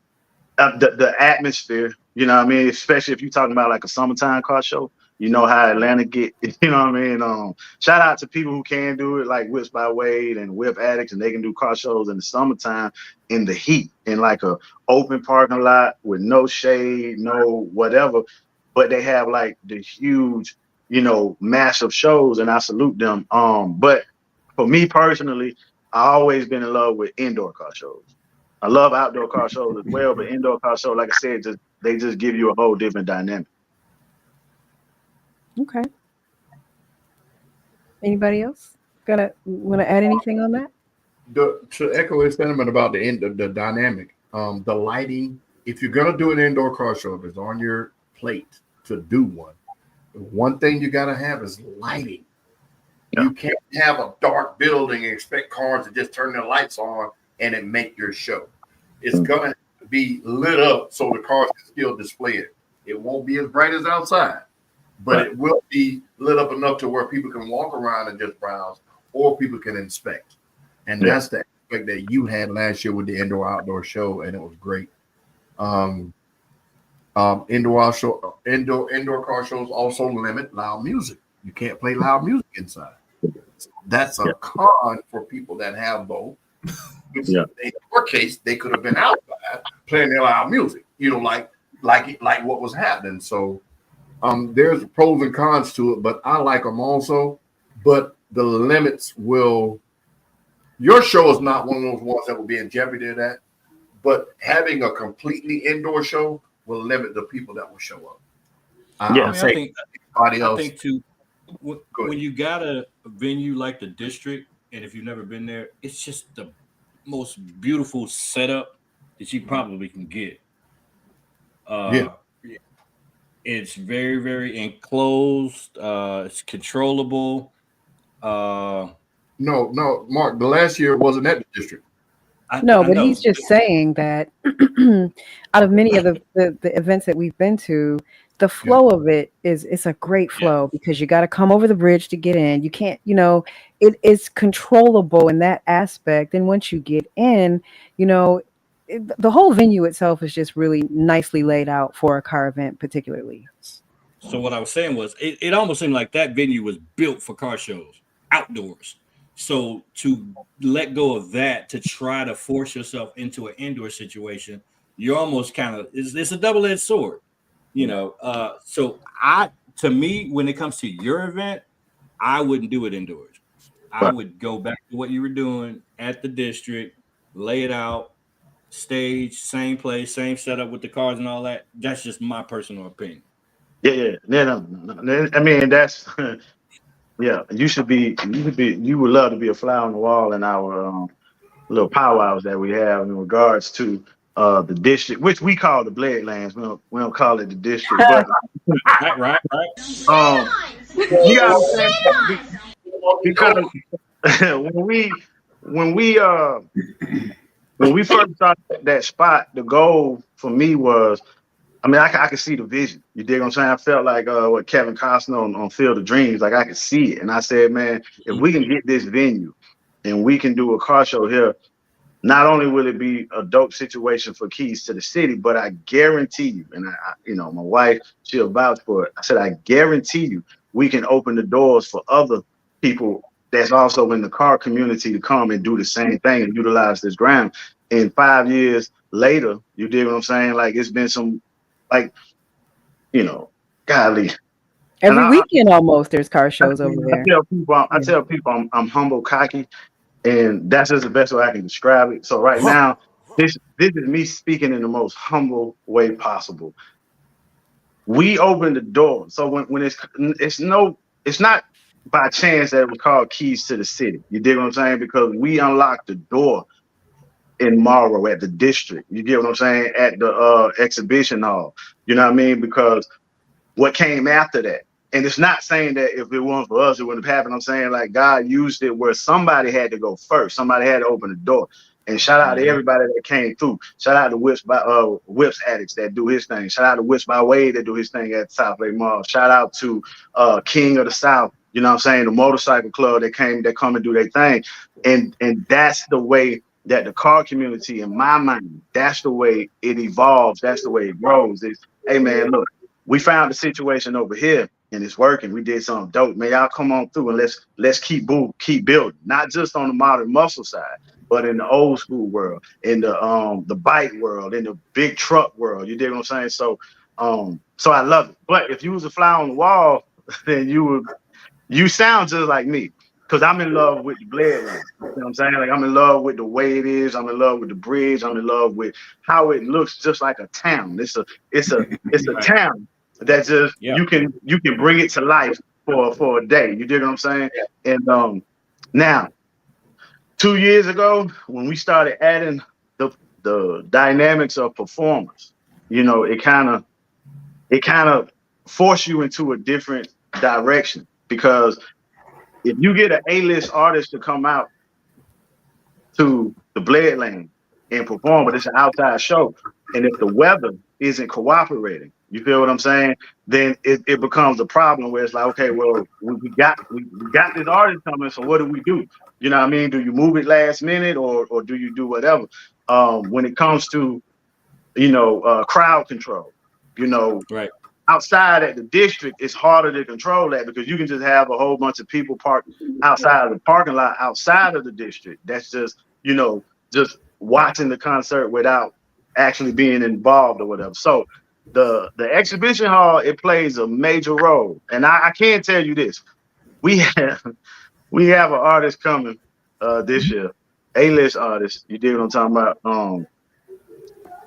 atmosphere, you know what I mean, especially if you're talking about like a summertime car show, you know how Atlanta get, you know what I mean? Shout out to people who can do it, like Whips by Wade and Whip Addicts, and they can do car shows in the summertime in the heat, in like a open parking lot with no shade, no whatever, but they have like the huge, you know, massive shows, and I salute them. But for me personally, I always been in love with indoor car shows. I love outdoor car shows as well, but indoor car shows, like I said, they just give you a whole different dynamic. Okay. Anybody else want to add anything on that? To echo his sentiment about the dynamic, the lighting. If you're gonna do an indoor car show, if it's on your plate to do one thing you gotta have is lighting. Yeah. You can't have a dark building and expect cars to just turn their lights on and it make your show. It's gonna be lit up so the cars can still display it. It won't be as bright as outside, but it will be lit up enough to where people can walk around and just browse, or people can inspect. And that's the aspect that you had last year with the indoor-outdoor show, and it was great. Indoor car shows also limit loud music. You can't play loud music inside. That's a con for people that have both. In your case, they could have been outside playing their loud music, you know, like what was happening. So there's pros and cons to it, but I like them also. But the limits will. Your show is not one of those ones that will be in jeopardy of that, but having a completely indoor show will limit the people that will show up. I think too, when you got a venue like the district, and if you've never been there, it's just the most beautiful setup that you probably can get. It's very, very enclosed. It's controllable. No, Mark, the last year wasn't at the district. But he's just saying that out of many of the events that we've been to, the flow of it's a great flow because you got to come over the bridge to get in. You can't, it is controllable in that aspect. And once you get in, the whole venue itself is just really nicely laid out for a car event, particularly. So what I was saying was it almost seemed like that venue was built for car shows outdoors. So to let go of that, to try to force yourself into an indoor situation, you're almost it's a double-edged sword, So to me, when it comes to your event, I wouldn't do it indoors. I would go back to what you were doing at the district, lay it out, stage, same place, same setup with the cars and all that. That's just my personal opinion. No. I mean, that's you would love to be a fly on the wall in our little powwows that we have in regards to the district, which we call the Bloodlands. We don't call it the district, but right. You gotta understand, because when we first started that spot, the goal for me was, I could see the vision. You dig what I'm saying? I felt like what Kevin Costner on Field of Dreams, like I could see it. And I said, man, if we can get this venue and we can do a car show here, not only will it be a dope situation for Keys to the City, but I guarantee you, and my wife, she'll vouch for it. I said, I guarantee you, we can open the doors for other people that's also in the car community to come and do the same thing and utilize this ground. And 5 years later, you dig what I'm saying? Like, it's been some, like, golly. Every weekend almost there's car shows over there. I tell people I'm humble, cocky, and that's just the best way I can describe it. So right now, this is me speaking in the most humble way possible. We opened the door. So when it's not by chance that it was called Keys to the City. You dig what I'm saying? Because we unlocked the door in Morrow at the district. You get what I'm saying? At the exhibition hall. You know what I mean? Because what came after that. And it's not saying that if it weren't for us, it wouldn't have happened. I'm saying like God used it where somebody had to go first. Somebody had to open the door. And shout out to everybody that came through. Shout out to Whips Addicts that do his thing. Shout out to Whips by Wade that do his thing at South Lake Mall. Shout out to King of the South. You know what I'm saying? The motorcycle club that come and do their thing. And that's the way that the car community, in my mind, that's the way it evolves. That's the way it grows. It's, hey man, look, we found the situation over here and it's working. We did something dope. Man, y'all come on through and let's keep building. Not just on the modern muscle side, but in the old school world, in the bike world, in the big truck world. You dig what I'm saying? So I love it. But if you was a fly on the wall, then you sound just like me. Because I'm in love with the Bled Line. You know what I'm saying? Like, I'm in love with the way it is. I'm in love with the bridge. I'm in love with how it looks just like a town. It's a town that just you can bring it to life for a day. You dig what I'm saying? And now 2 years ago, when we started adding the dynamics of performers, it kind of forced you into a different direction. Because if you get an A-list artist to come out to the Bled Lane and perform, but it's an outside show, and if the weather isn't cooperating, you feel what I'm saying? Then it becomes a problem where it's like, okay, well, we got this artist coming, so what do we do? You know what I mean? Do you move it last minute or do you do whatever? When it comes to crowd control, right. Outside at the district, it's harder to control that because you can just have a whole bunch of people parked outside of the parking lot outside of the district. That's just, just watching the concert without actually being involved or whatever. So the exhibition hall, it plays a major role. And I can tell you this, we have an artist coming this year, A-list artist. You dig what I'm talking about?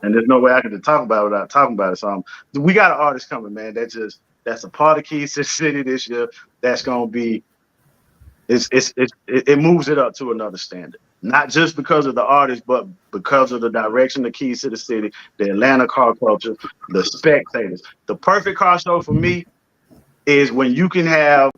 And there's no way I can talk about it without talking about it. So we got an artist coming, man. That's a part of Keys to the City this year. That's gonna be it moves it up to another standard. Not just because of the artist, but because of the direction of Keys to the City, the Atlanta car culture, the spectators. The perfect car show for me is when you can have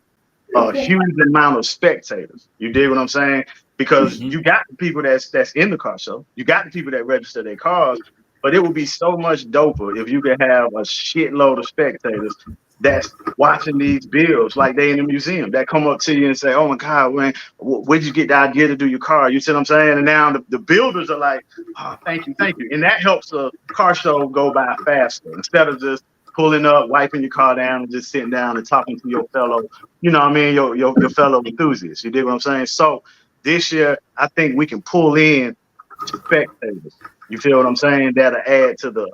a huge amount of spectators. You dig what I'm saying? Because you got the people that's in the car show. You got the people that register their cars. But it would be so much doper if you could have a shitload of spectators that's watching these bills like they in the museum that come up to you and say, oh my God, man, where'd you get the idea to do your car? You see what I'm saying? And now the builders are like, oh, thank you. And that helps the car show go by faster instead of just pulling up, wiping your car down and just sitting down and talking to your fellow, your fellow enthusiasts. You dig what I'm saying? So this year, I think we can pull in spectators. You feel what I'm saying? That'll add to the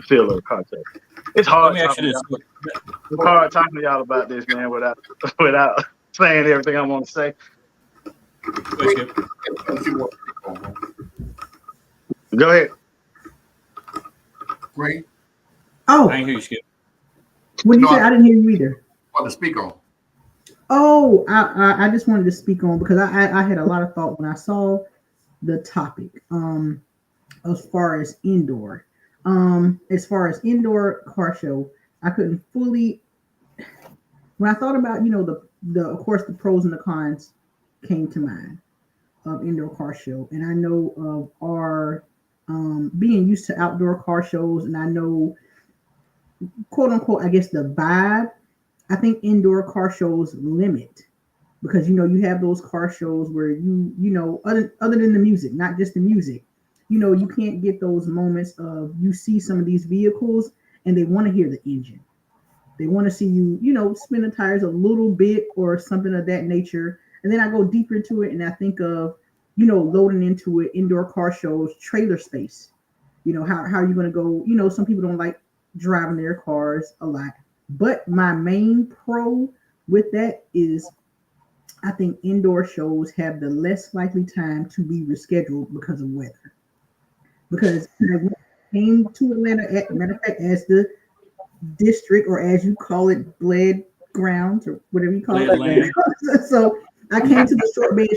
feel of the contest. It's hard. It's hard talking to y'all about this, man, without saying everything I want to say. Go ahead. Great. Oh, I didn't hear you, Skip. What did you say? I didn't hear you either. What to speak on? Oh, I just wanted to speak on because I had a lot of thought when I saw the topic. As far as indoor car show, I couldn't fully. When I thought about of course the pros and the cons came to mind of indoor car show, and I know of our being used to outdoor car shows, and I know, quote unquote, I guess the vibe. I think indoor car shows limit because you have those car shows where other than the music, not just the music, you can't get those moments of you see some of these vehicles and they want to hear the engine. They want to see you, spin the tires a little bit or something of that nature. And then I go deeper into it and I think of, loading into it, indoor car shows, trailer space. How are you going to go? Some people don't like driving their cars a lot. But my main pro with that is I think indoor shows have the less likely time to be rescheduled because of weather. Because I came to Atlanta, matter of fact, as the district, or as you call it, bled grounds, or whatever you call it. So I came to the short bed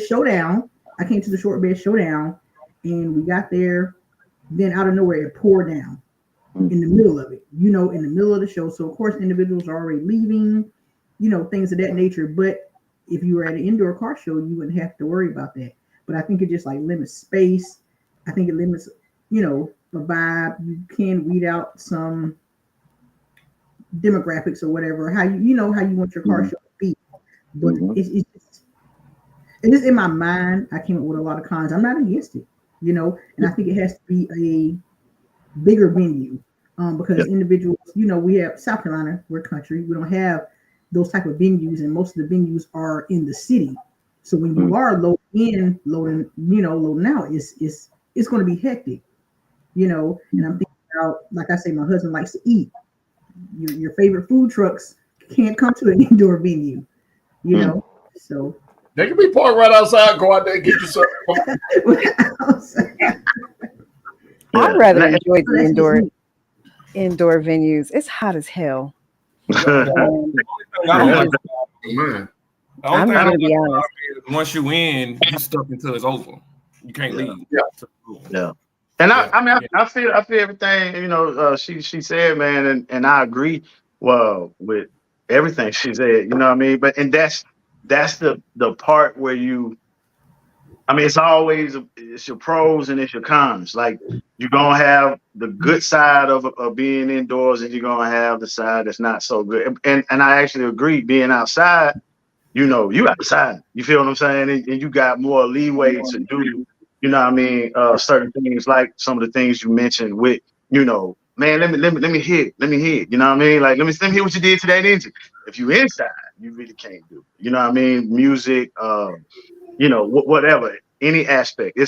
showdown. And we got there. Then out of nowhere, it poured down in the middle of it, in the middle of the show. So of course, individuals are already leaving, things of that nature. But if you were at an indoor car show, you wouldn't have to worry about that. But I think it just limits space. I think it limits, the vibe. You can weed out some demographics or whatever, how you want your car show to be. But it's in my mind. I came up with a lot of cons. I'm not against it, and I think it has to be a bigger venue, because individuals, we have South Carolina, we're country, we don't have those type of venues, and most of the venues are in the city. So when you are loading out, it's going to be hectic, and I'm thinking about, like I say, my husband likes to eat. Your favorite food trucks can't come to an indoor venue, so they can be parked right outside. Go out there and get you something. I'd rather enjoy the indoor venues. It's hot as hell. Man. I'm gonna be honest. Once you in, you stuck until it's over. You can't leave. Yeah. And I feel everything she said, man, and I agree with everything she said. You know what I mean? But that's the part where it's your pros and it's your cons. Like, you're gonna have the good side of being indoors, and you're gonna have the side that's not so good. And I actually agree, being outside, you outside. You feel what I'm saying? And you got more leeway to do, certain things, like some of the things you mentioned with, man, let me hear it. You know what I mean? Like, let me hear what you did to that engine. If you inside, you really can't do it. You know what I mean? Music, whatever, any aspect.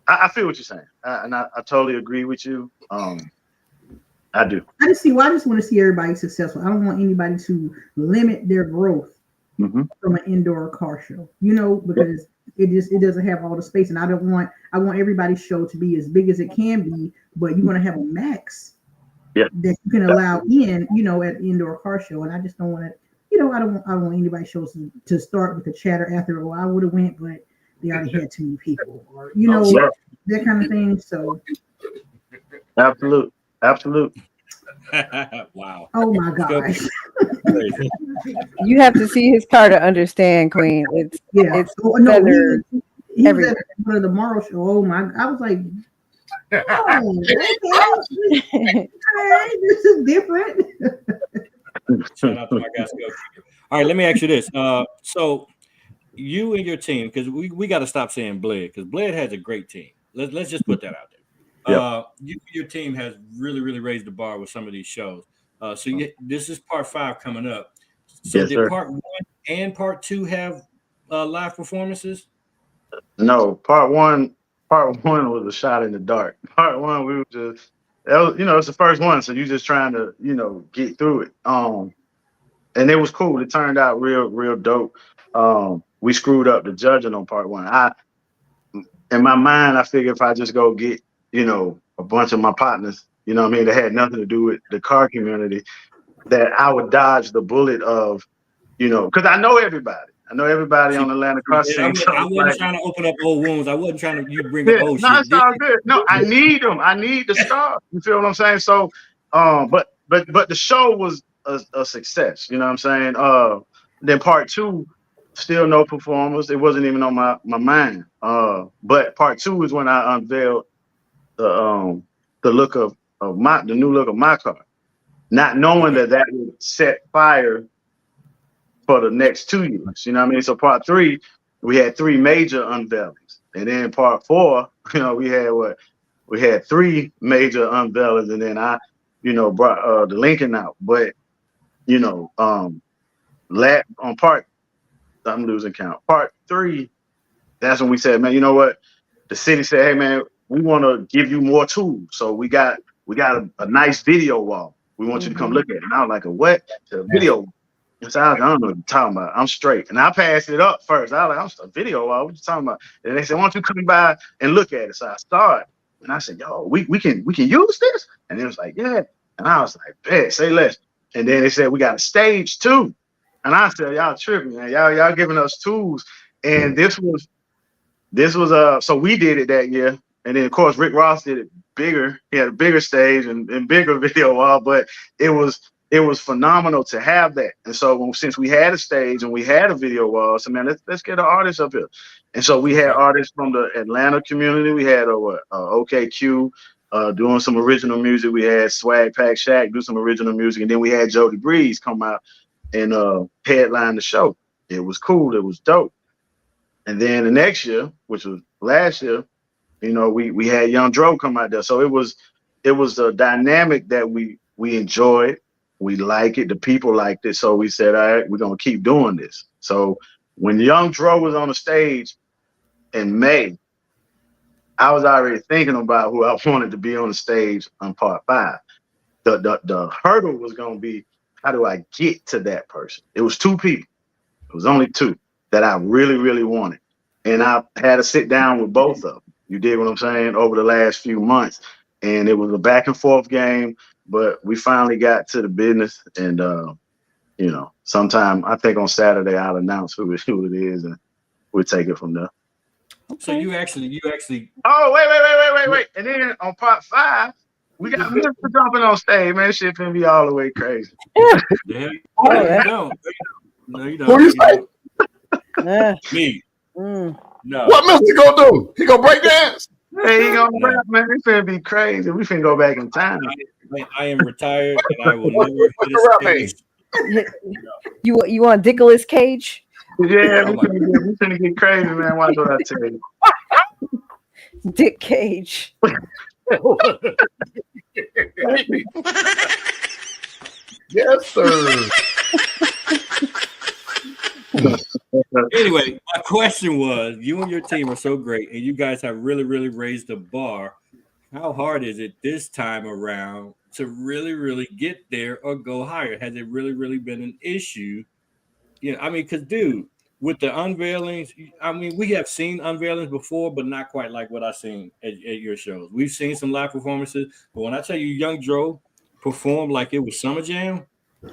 I feel what you're saying, and I totally agree with you. I do. I just want to see everybody successful. I don't want anybody to limit their growth from an indoor car show, because it doesn't have all the space, and I want everybody's show to be as big as it can be, but you want to have a max that you can allow in, at the indoor car show. And I just don't want to, I don't want anybody's shows to start with the chatter after, I would have went, but they already had too many people, or that kind of thing. So absolute. Wow. Oh my gosh. You have to see his car to understand, Queen. It's he was at one of the Morrow show. Oh my! I was like, oh, okay. All right, this is different. Shout out to my guy. All right, let me ask you this. So you and your team, because we got to stop saying Bled, because Bled has a great team. Let's just put that out there. Your team has really, really raised the bar with some of these shows. This is part 5 coming up. So did part 1 and part 2 have live performances? No, part one was a shot in the dark. Part 1, we were just, it's the first one, so you're just trying to, get through it. And it was cool. It turned out real dope. We screwed up the judging on part 1. In my mind, I figured if I just go get, a bunch of my partners, that had nothing to do with the car community, that I would dodge the bullet of, because I know everybody. On the Atlanta car scene. I wasn't trying to open up old wounds. I wasn't trying to bring up old shit. No, it's all good. No, I need them. I need the stars. You feel what I'm saying? So, but the show was a success. You know what I'm saying? Then part 2, still no performers. It wasn't even on my mind. But part 2 is when I unveiled the look of the new look of my car, not knowing that would set fire for the next 2 years. You know what I mean? So part 3, we had 3 major unveilings, and then part 4, you know, we had 3 major unveilings, and then I, you know, brought the Lincoln out. But you know, on part, I'm losing count. Part 3, that's when we said, man, you know what? The city said, hey man, we want to give you more tools. So we got a nice video wall. We want you to come look at it. And I was like, a what? The video. And so I don't know what you're talking about. I'm straight. And I passed it up first. I was like, I'm a video wall. What you talking about? And they said, why don't you come by and look at it? So I started. And I said, yo, we can use this? And it was like, yeah. And I was like, bet, say less. And then they said, we got a stage too. And I said, y'all tripping, man. Y'all giving us tools. And this was so we did it that year. And then of course Rick Ross did it bigger. He had a bigger stage and bigger video wall, but it was phenomenal to have that. And so since we had a stage and we had a video wall, so man, let's get an artist up here. And so we had artists from the Atlanta community. We had OKQ doing some original music. We had Swag Pack Shack do some original music, and then we had Jody Breeze come out and headline the show. It was cool. It was dope. And then the next year, which was last year, you know, we had Young Dro come out there. So it was a dynamic that we enjoyed. We like it. The people liked it. So we said, all right, we're going to keep doing this. So when Young Dro was on the stage in May, I was already thinking about who I wanted to be on the stage on part 5. The hurdle was going to be, how do I get to that person? It was 2 people. It was only 2 that I really, really wanted. And I had to sit down with both of them. You dig what I'm saying? Over the last few months. And it was a back and forth game, but we finally got to the business. And, you know, sometime, I think on Saturday, I'll announce who it is, and we'll take it from there. So you actually. Oh, wait. And then on part 5, we got Mr. jumping on stage, man. Shit finna be all the way crazy. Yeah. You don't. No, you don't. Who you say? Me. No. What Mr. gonna do? He gonna break dance? Hey, he gonna rap, man. It's finna be crazy. We finna go back in time. I am retired, and I will never hit a stage. You want Nicolas Cage? Yeah, we finna get crazy, man. Watch what I tell you. Dick Cage. Yes, sir. Anyway, my question was, you and your team are so great, and you guys have really, really raised the bar. How hard is it this time around to really, really get there or go higher? Has it really, really been an issue? You know, I mean, because, dude, with the unveilings, I mean, we have seen unveilings before, but not quite like what I've seen at your shows. We've seen some live performances, but when I tell you Young Dro performed like it was Summer Jam,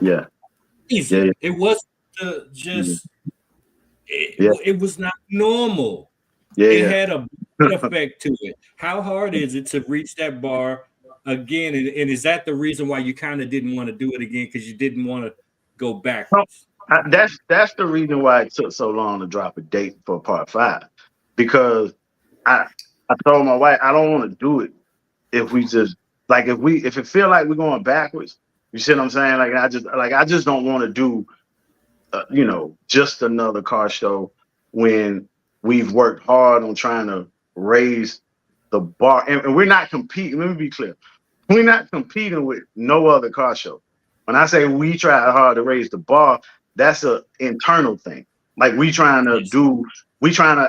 yeah, easy. Yeah. It wasn't just, it was not normal. It had a effect to it. How hard is it to reach that bar again? And is that the reason why you kind of didn't want to do it again, because you didn't want to go backwards? That's the reason why it took so long to drop a date for part 5, because I told my wife I don't want to do it if we just if it feel like we're going backwards. You see what I'm saying? I just don't want to do you know, just another car show when we've worked hard on trying to raise the bar, and we're not competing. Let me be clear. We're not competing with no other car show. When I say we tried hard to raise the bar, that's an internal thing. Like we trying to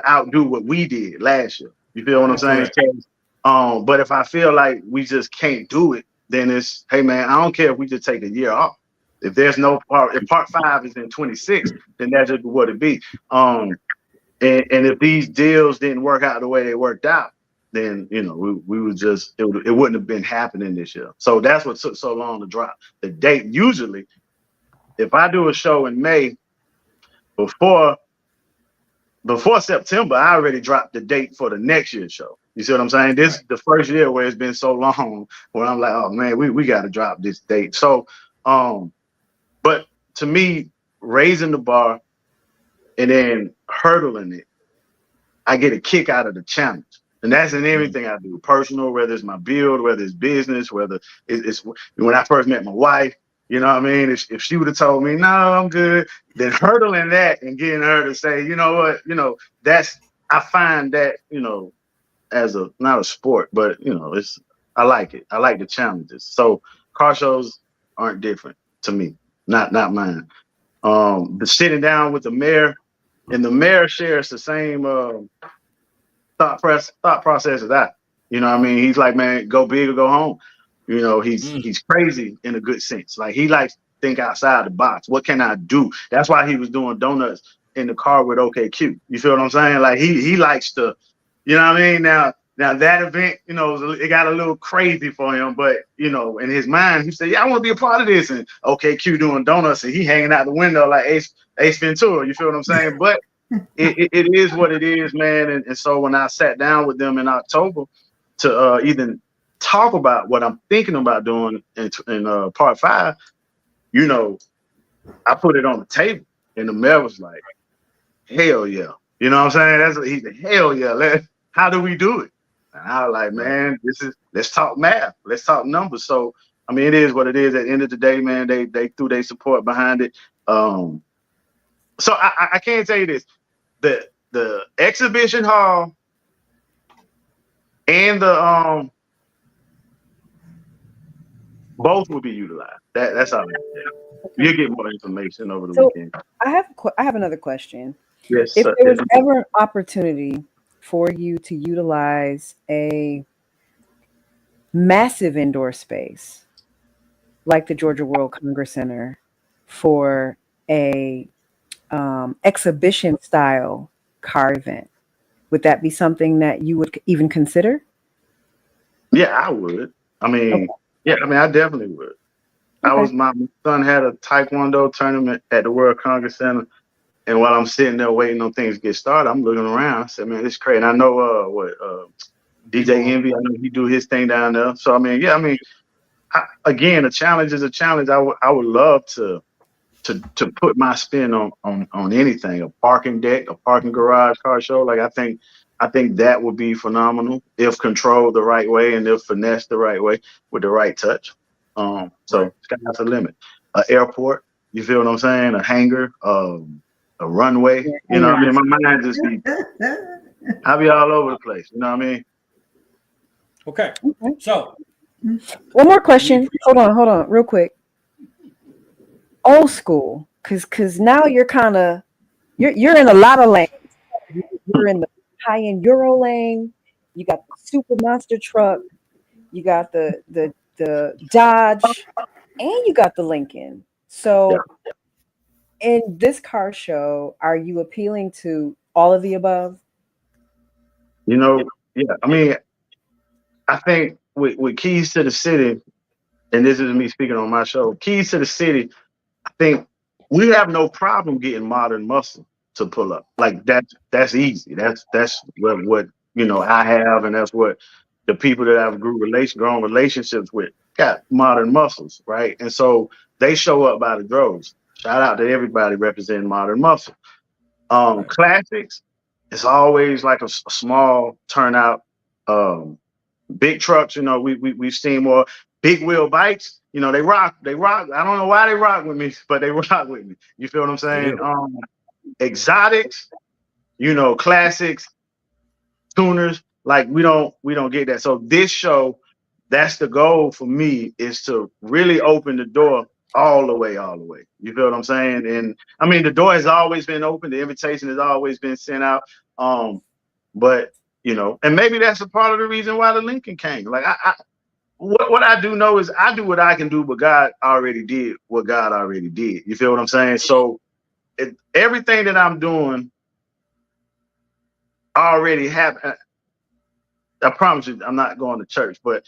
outdo what we did last year. You feel what I'm saying? But if I feel like we just can't do it, then it's, hey man, I don't care if we just take a year off. If there's no part, if part 5 is in 26, then that's just what it be. And if these deals didn't work out the way they worked out, then you know we would just it wouldn't have been happening this year. So that's what took so long to drop the date. Usually, if I do a show in May, before September, I already dropped the date for the next year's show. You see what I'm saying? This is the first year where it's been so long where I'm like, oh man, we got to drop this date. So, but to me, raising the bar and then hurdling it, I get a kick out of the challenge. And that's in everything I do, personal, whether it's my build, whether it's business, whether it's when I first met my wife, You know what I mean? If she would have told me, no, I'm good, then hurdling that and getting her to say, you know what, I find that, as not a sport, but I like it. I like the challenges. So car shows aren't different to me. Not mine. The sitting down with the mayor, and the mayor shares the same thought process as I. You know what I mean? He's like, man, go big or go home. He's crazy in a good sense. Like, he likes to think outside the box. What can I do? That's why he was doing donuts in the car with OKQ. You feel what I'm saying? Like, he likes to, you know what I mean? Now that event, it got a little crazy for him, but in his mind, he said, yeah, I want to be a part of this. And OKQ doing donuts, and he hanging out the window like Ace Ventura. You feel what I'm saying? But it is what it is, man. And so when I sat down with them in October to even talk about what I'm thinking about doing in part 5, I put it on the table, and the mayor was like, hell yeah. You know what I'm saying? He said, hell yeah. How do we do it? And I was like, man, let's talk math. Let's talk numbers. So, I mean, it is what it is. At the end of the day, man, they threw their support behind it. So I can't tell you this. The exhibition hall and the both will be utilized. That's all. You'll get more information over the weekend. I have another question. Yes. If there was ever an opportunity for you to utilize a massive indoor space like the Georgia World Congress Center for a exhibition style car event, would that be something that you would even consider? Yeah, I would. I mean, okay. Yeah, I mean, I definitely would. Okay. My son had a Taekwondo tournament at the World Congress Center. And while I'm sitting there waiting on things to get started, I'm looking around. I said, man, this is crazy. And I know DJ Envy, I know he do his thing down there. So, I mean, yeah, again, a challenge is a challenge. I would love to put my spin on anything, a parking deck, a parking garage car show. Like, I think that would be phenomenal if controlled the right way and if finessed the right way with the right touch. So sky's the limit. An airport, you feel what I'm saying? A hangar, a runway, you know what I mean? My mind just I'll be all over the place, you know what I mean? Okay. So one more question. Hold on, real quick. Old school, because now you're kind of you're in a lot of lanes. You're in the high-end Euro lane. You got the super monster truck. You got the Dodge, and you got the Lincoln. So. Yeah. In this car show, are you appealing to all of the above? Yeah. I mean, I think with Keys to the City, and this is me speaking on my show, Keys to the City, I think we have no problem getting modern muscle to pull up. Like that's easy. That's what I have, and that's what the people that I've grown relationships with got modern muscles, right? And so they show up by the droves. Shout out to everybody representing modern muscle. Classics, it's always like a small turnout. Big trucks, we've seen more big wheel bikes. They rock. I don't know why they rock with me, but they rock with me. You feel what I'm saying? Yeah. Exotics, classics, tuners. Like we don't get that. So this show, that's the goal for me, is to really open the door all the way. You feel what I'm saying? And I mean, the door has always been open. The invitation has always been sent out. But and maybe that's a part of the reason why the Lincoln came. Like what I do know is I do what I can do, but God already did what God already did. You feel what I'm saying? So everything that I'm doing already happened. I promise you, I'm not going to church, but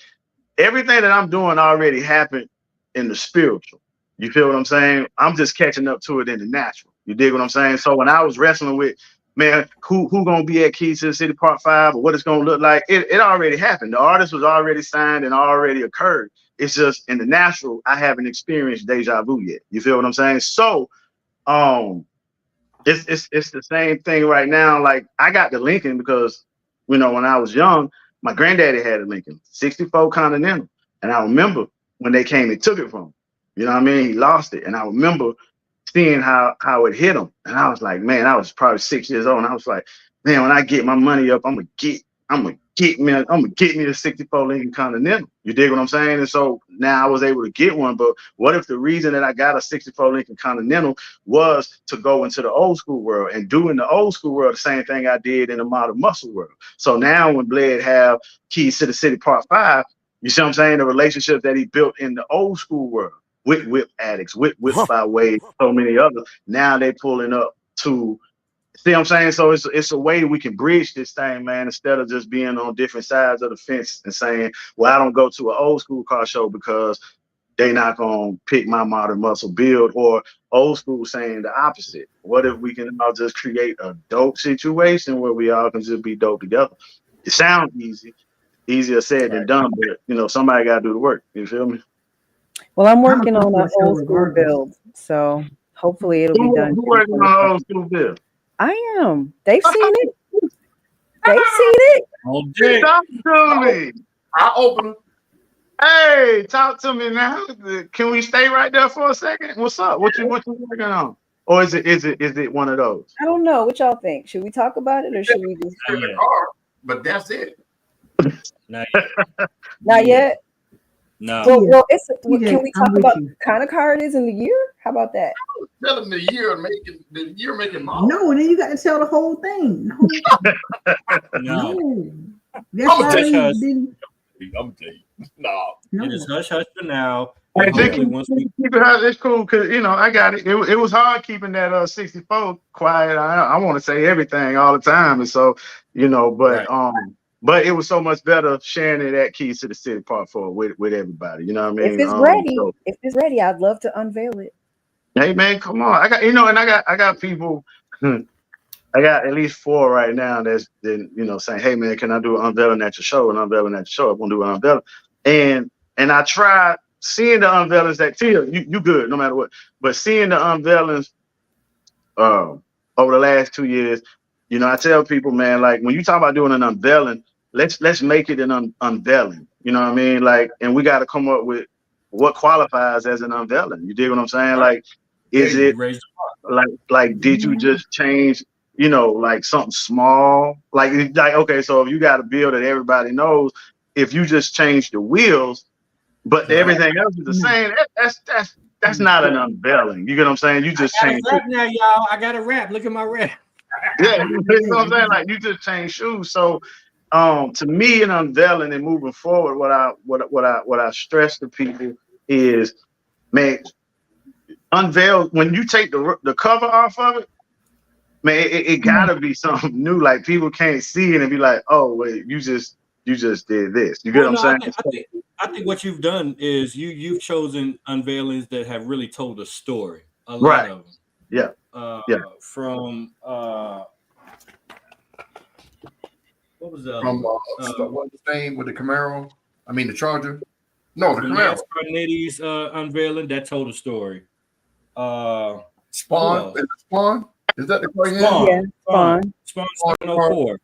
everything that I'm doing already happened in the spiritual. You feel what I'm saying? I'm just catching up to it in the natural. You dig what I'm saying? So when I was wrestling with, man, who gonna be at Keys to the City Part 5 or what it's gonna look like, it already happened. The artist was already signed and already occurred. It's just in the natural, I haven't experienced deja vu yet. You feel what I'm saying? So it's the same thing right now. Like I got the Lincoln because when I was young, my granddaddy had a Lincoln, 64 Continental. And I remember when they came and took it from him. You know what I mean? He lost it. And I remember seeing how it hit him. And I was like, man, I was probably 6 years old. And I was like, man, when I get my money up, I'm gonna get me a 64 Lincoln Continental. You dig what I'm saying? And so now I was able to get one. But what if the reason that I got a 64 Lincoln Continental was to go into the old school world and do in the old school world the same thing I did in the modern muscle world? So now when Bled have Keys to the City Part 5, you see what I'm saying? The relationship that he built in the old school world with whip addicts, with by way, so many others. Now they pulling up to, see what I'm saying? So it's a way we can bridge this thing, man, instead of just being on different sides of the fence and saying, well, I don't go to an old school car show because they not gonna pick my modern muscle build, or old school saying the opposite. What if we can all just create a dope situation where we all can just be dope together? It sounds easier said than done, but you know, somebody gotta do the work. You feel me? Well, I'm working on an show old school regardless. build, so hopefully it'll be done. Who working on old school build? I am. They've seen it. They've seen it. All day. Talk to me. I open them. Hey, talk to me now. Can we stay right there for a second? What's up? What you working on? Or is it one of those? I don't know. What y'all think? Should we talk about it or should we just In the car, but that's it. Not not yet? No. Well, TJ, can we I'm talk with about you. the kind of car it is in the year? How about that? Tell them the year making model. No, then you got to tell the whole thing. No. No. That's I'm already just- been. I'm gonna tell you. No. No. It is hush hush for now. Hey, And hopefully once we keep it hot. It's cool because you know I got it. It was hard keeping that 64 quiet. I want to say everything all the time, and so you know, but but it was so much better sharing it at Keys to the City Part 4 with everybody. You know what I mean? If it's ready, I'd love to unveil it. Hey man, come on! I got and I got people. I got at least 4 right now that's been, saying, hey man, can I do an unveiling at your show? An unveiling at your show. I'm gonna do an unveiling. And I tried seeing the unveilings that you good no matter what. But seeing the unveilings over the last 2 years, I tell people, man, like when you talk about doing an unveiling, let's make it an unveiling. You know what I mean? Like, and we got to come up with what qualifies as an unveiling. You dig what I'm saying? Like, is it like did you just change, like something small? Like okay, so if you got a bill that everybody knows, if you just change the wheels, but everything else is the same, that's not an unveiling. You get what I'm saying? You just change rap now, y'all. I got a rap. Look at my rap. Yeah, you know what I'm saying? Like you just change shoes. So to me, an unveiling and moving forward, what I stress to people is, man, unveil when you take the cover off of it, man, it gotta be something new. Like people can't see it and be like, oh wait, you just did this. You get what I'm saying? I think what you've done is you've chosen unveilings that have really told a story. A lot Right. of them. Yeah. From what was the other From one? what's the name with the Camaro? I mean the Charger. No, the Camaro. Nitty's unveiling that told a story. Spawn. Who Is it Spawn? Is that the car? Spawn. Yeah, Spawn. Spawn 704.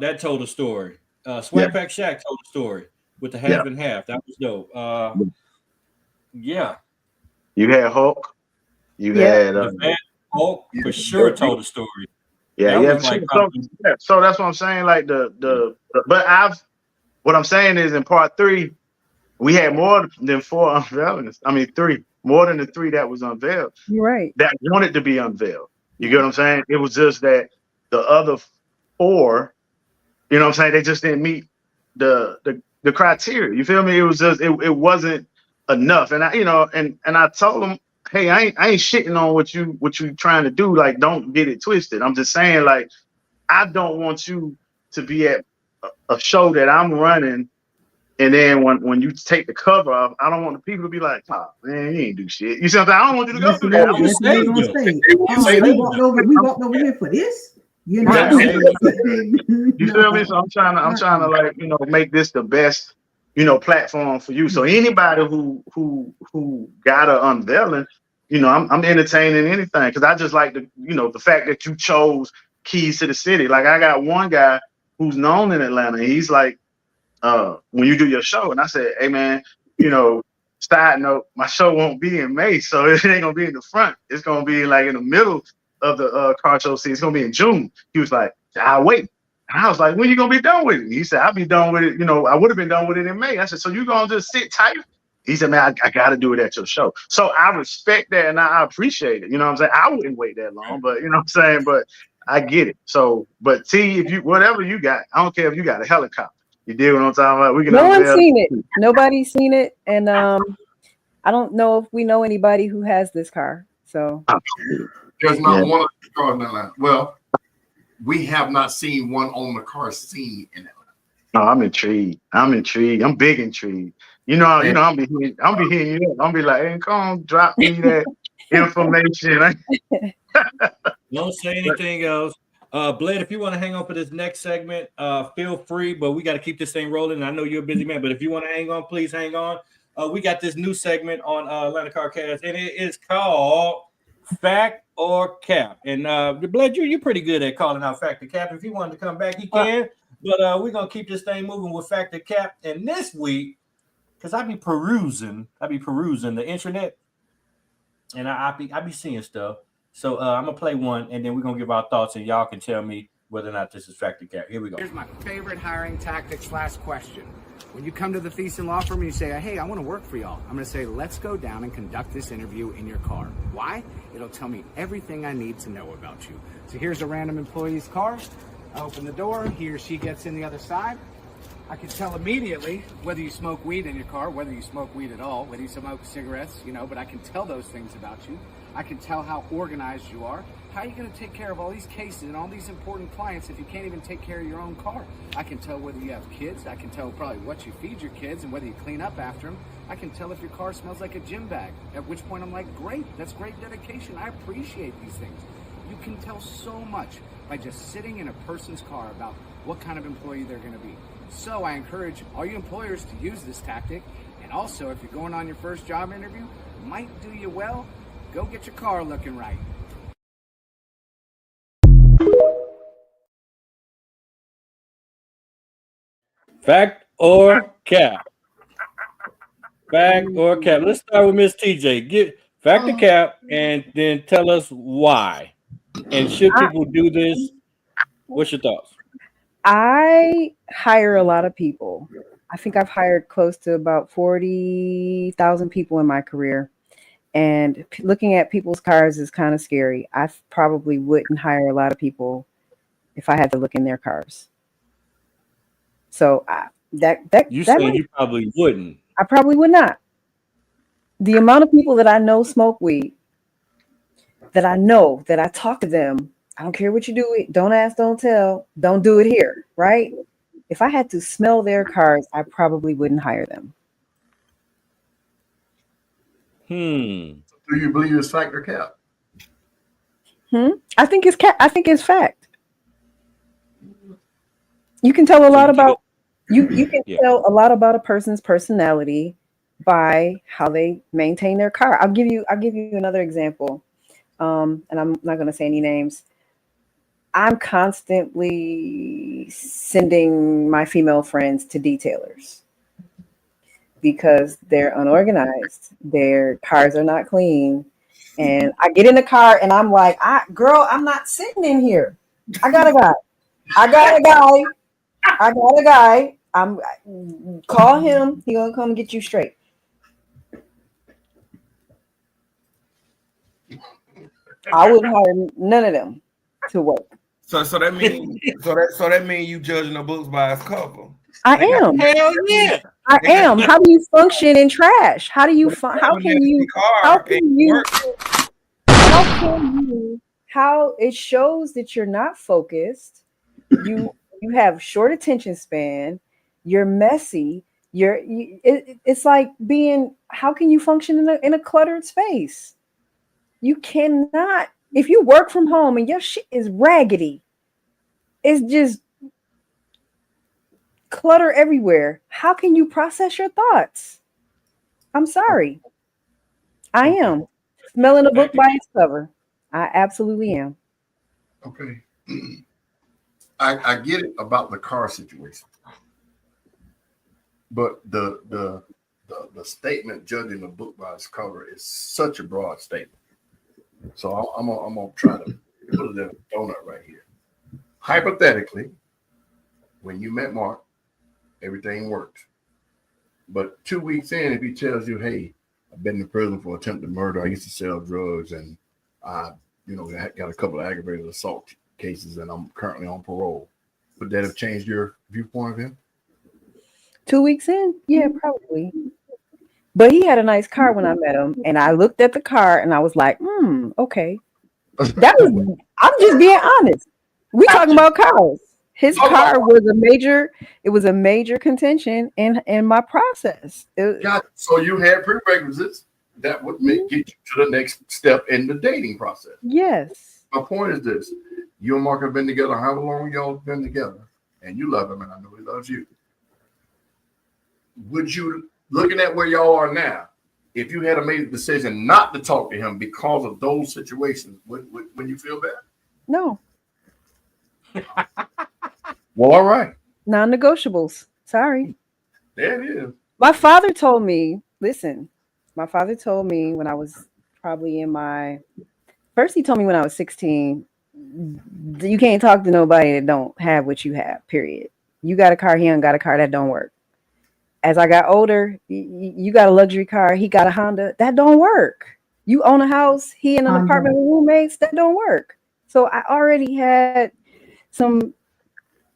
That told a story. Swag Pack Shack told a story with the half and half. That was dope. Yeah. You had Hulk. You Yeah. had The Bad Hulk for sure told a story. yeah. That was like So that's what I'm saying. Like but what I'm saying is in part 3, we had more than 4 unveilings. I mean 3, more than the 3 that was unveiled. You're right. That wanted to be unveiled. You get what I'm saying? It was just that the other 4, you know what I'm saying, they just didn't meet the criteria. You feel me? It was just it wasn't enough. And I told them, hey, I ain't shitting on what you trying to do. Like, don't get it twisted. I'm just saying, like, I don't want you to be at a show that I'm running, and then when you take the cover off, I don't want the people to be like, oh man, you ain't do shit. You see what I'm saying? I don't want you to go through that. you saved on them. stage. We walked over here for this. You know, Right. You feel me? So I'm trying to like, make this the best, platform for you. So anybody who got an unveiling, I'm entertaining anything, because I just like the fact that you chose Keys to the City. Like I got one guy who's known in Atlanta, and he's like, when you do your show, and I said, hey man, side note, my show won't be in May, so it ain't gonna be in the front. It's gonna be like in the middle of the car show season. It's gonna be in June. He was like, I'll wait. And I was like, when you gonna be done with it? He said, I'll be done with it. You know, I would have been done with it in May. I said, so you gonna just sit tight? He said, man, I gotta do it at your show. So I respect that and I appreciate it. You know what I'm saying? I wouldn't wait that long, but you know what I'm saying? But I get it. So, but T, if you whatever you got, I don't care if you got a helicopter. You dig what I'm talking about? We can No one's seen it. Nobody's seen it, and I don't know if we know anybody who has this car. So There's not one of the cars in Atlanta. Well, we have not seen one on the car scene in Atlanta. No, I'm intrigued. I'm big intrigued. You know, I'm be hitting you up. I'm be like, hey, come on, drop me that information. Don't say anything else. Bled, if you want to hang on for this next segment, feel free, but we got to keep this thing rolling. I know you're a busy man, but if you want to hang on, please hang on. We got this new segment on Atlanta CarCast, and it is called Fact or Cap. And Bled, you're pretty good at calling out Fact or Cap. If he wanted to come back, he can. But we're going to keep this thing moving with Fact or Cap. And this week, because I be perusing the internet, and I be seeing stuff. So I'm gonna play one, and then we're gonna give our thoughts, and y'all can tell me whether or not this is Fact or Cap. Here we go. Here's my favorite hiring tactics. Last question: when you come to the Thiessen Law Firm and you say, "Hey, I want to work for y'all," I'm gonna say, "Let's go down and conduct this interview in your car." Why? It'll tell me everything I need to know about you. So here's a random employee's car. I open the door. He or she gets in the other side. I can tell immediately whether you smoke weed in your car, whether you smoke weed at all, whether you smoke cigarettes, but I can tell those things about you. I can tell how organized you are. How are you going to take care of all these cases and all these important clients if you can't even take care of your own car? I can tell whether you have kids. I can tell probably what you feed your kids and whether you clean up after them. I can tell if your car smells like a gym bag, at which point I'm like, great, that's great dedication. I appreciate these things. You can tell so much by just sitting in a person's car about what kind of employee they're going to be. So I encourage all you employers to use this tactic. And also, if you're going on your first job interview, it might do you well. Go get your car looking right. Fact or Cap? Fact or Cap? Let's start with Miss TJ. Get Fact or Cap, and then tell us why. And should people do this? What's your thoughts? I hire a lot of people. I think I've hired close to about 40,000 people in my career. And looking at people's cars is kind of scary. I probably wouldn't hire a lot of people if I had to look in their cars. So You saying you probably wouldn't? I probably would not. The amount of people that I know smoke weed, that I talk to them, I don't care what you do. Don't ask, don't tell. Don't do it here, right? If I had to smell their cars, I probably wouldn't hire them. Do you believe it's Fact or Cap? I think it's fact. You can tell a lot about you can tell a lot about a person's personality by how they maintain their car. I'll give you another example. And I'm not going to say any names. I'm constantly sending my female friends to detailers because they're unorganized. Their cars are not clean. And I get in the car and I'm like, girl, I'm not sitting in here. I got a guy. Call him. He gonna come get you straight. I wouldn't hire none of them to work. So that means that means you judging the books by its cover. I am. Hell yeah. I am. How do you function in trash? How can it shows that you're not focused. You have short attention span. You're messy. It's like how can you function in a cluttered space? You cannot. If you work from home and your shit is raggedy, it's just clutter everywhere. How can you process your thoughts? I'm sorry. I am smelling a book by its cover. I absolutely am. Okay. I get it about the car situation. But the the statement judging the book by its cover is such a broad statement. So I'm gonna try to put it in a donut right here. Hypothetically, when you met Mark, everything worked. But 2 weeks in, if he tells you, "Hey, I've been in prison for attempted murder. I used to sell drugs, and I, got a couple of aggravated assault cases, and I'm currently on parole," would that have changed your viewpoint of him? 2 weeks in, yeah, probably. But he had a nice car when I met him, and I looked at the car and I was like, okay. That was. I'm just being honest. We talking about cars. His car was a major contention in my process. So you had prerequisites that would get you to the next step in the dating process. Yes. My point is this: you and Mark have been together. How long y'all been together? And you love him, and I know he loves you. Would you, looking at where y'all are now, if you had made a decision not to talk to him because of those situations, would you feel bad? No. Well, all right. Non-negotiables. Sorry. There it is. My father told me, listen, when I was probably first he told me when I was 16, you can't talk to nobody that don't have what you have, period. You got a car, he ain't got a car, that don't work. As I got older, you got a luxury car, he got a Honda, that don't work. You own a house, he in an apartment with roommates, that don't work. So I already had some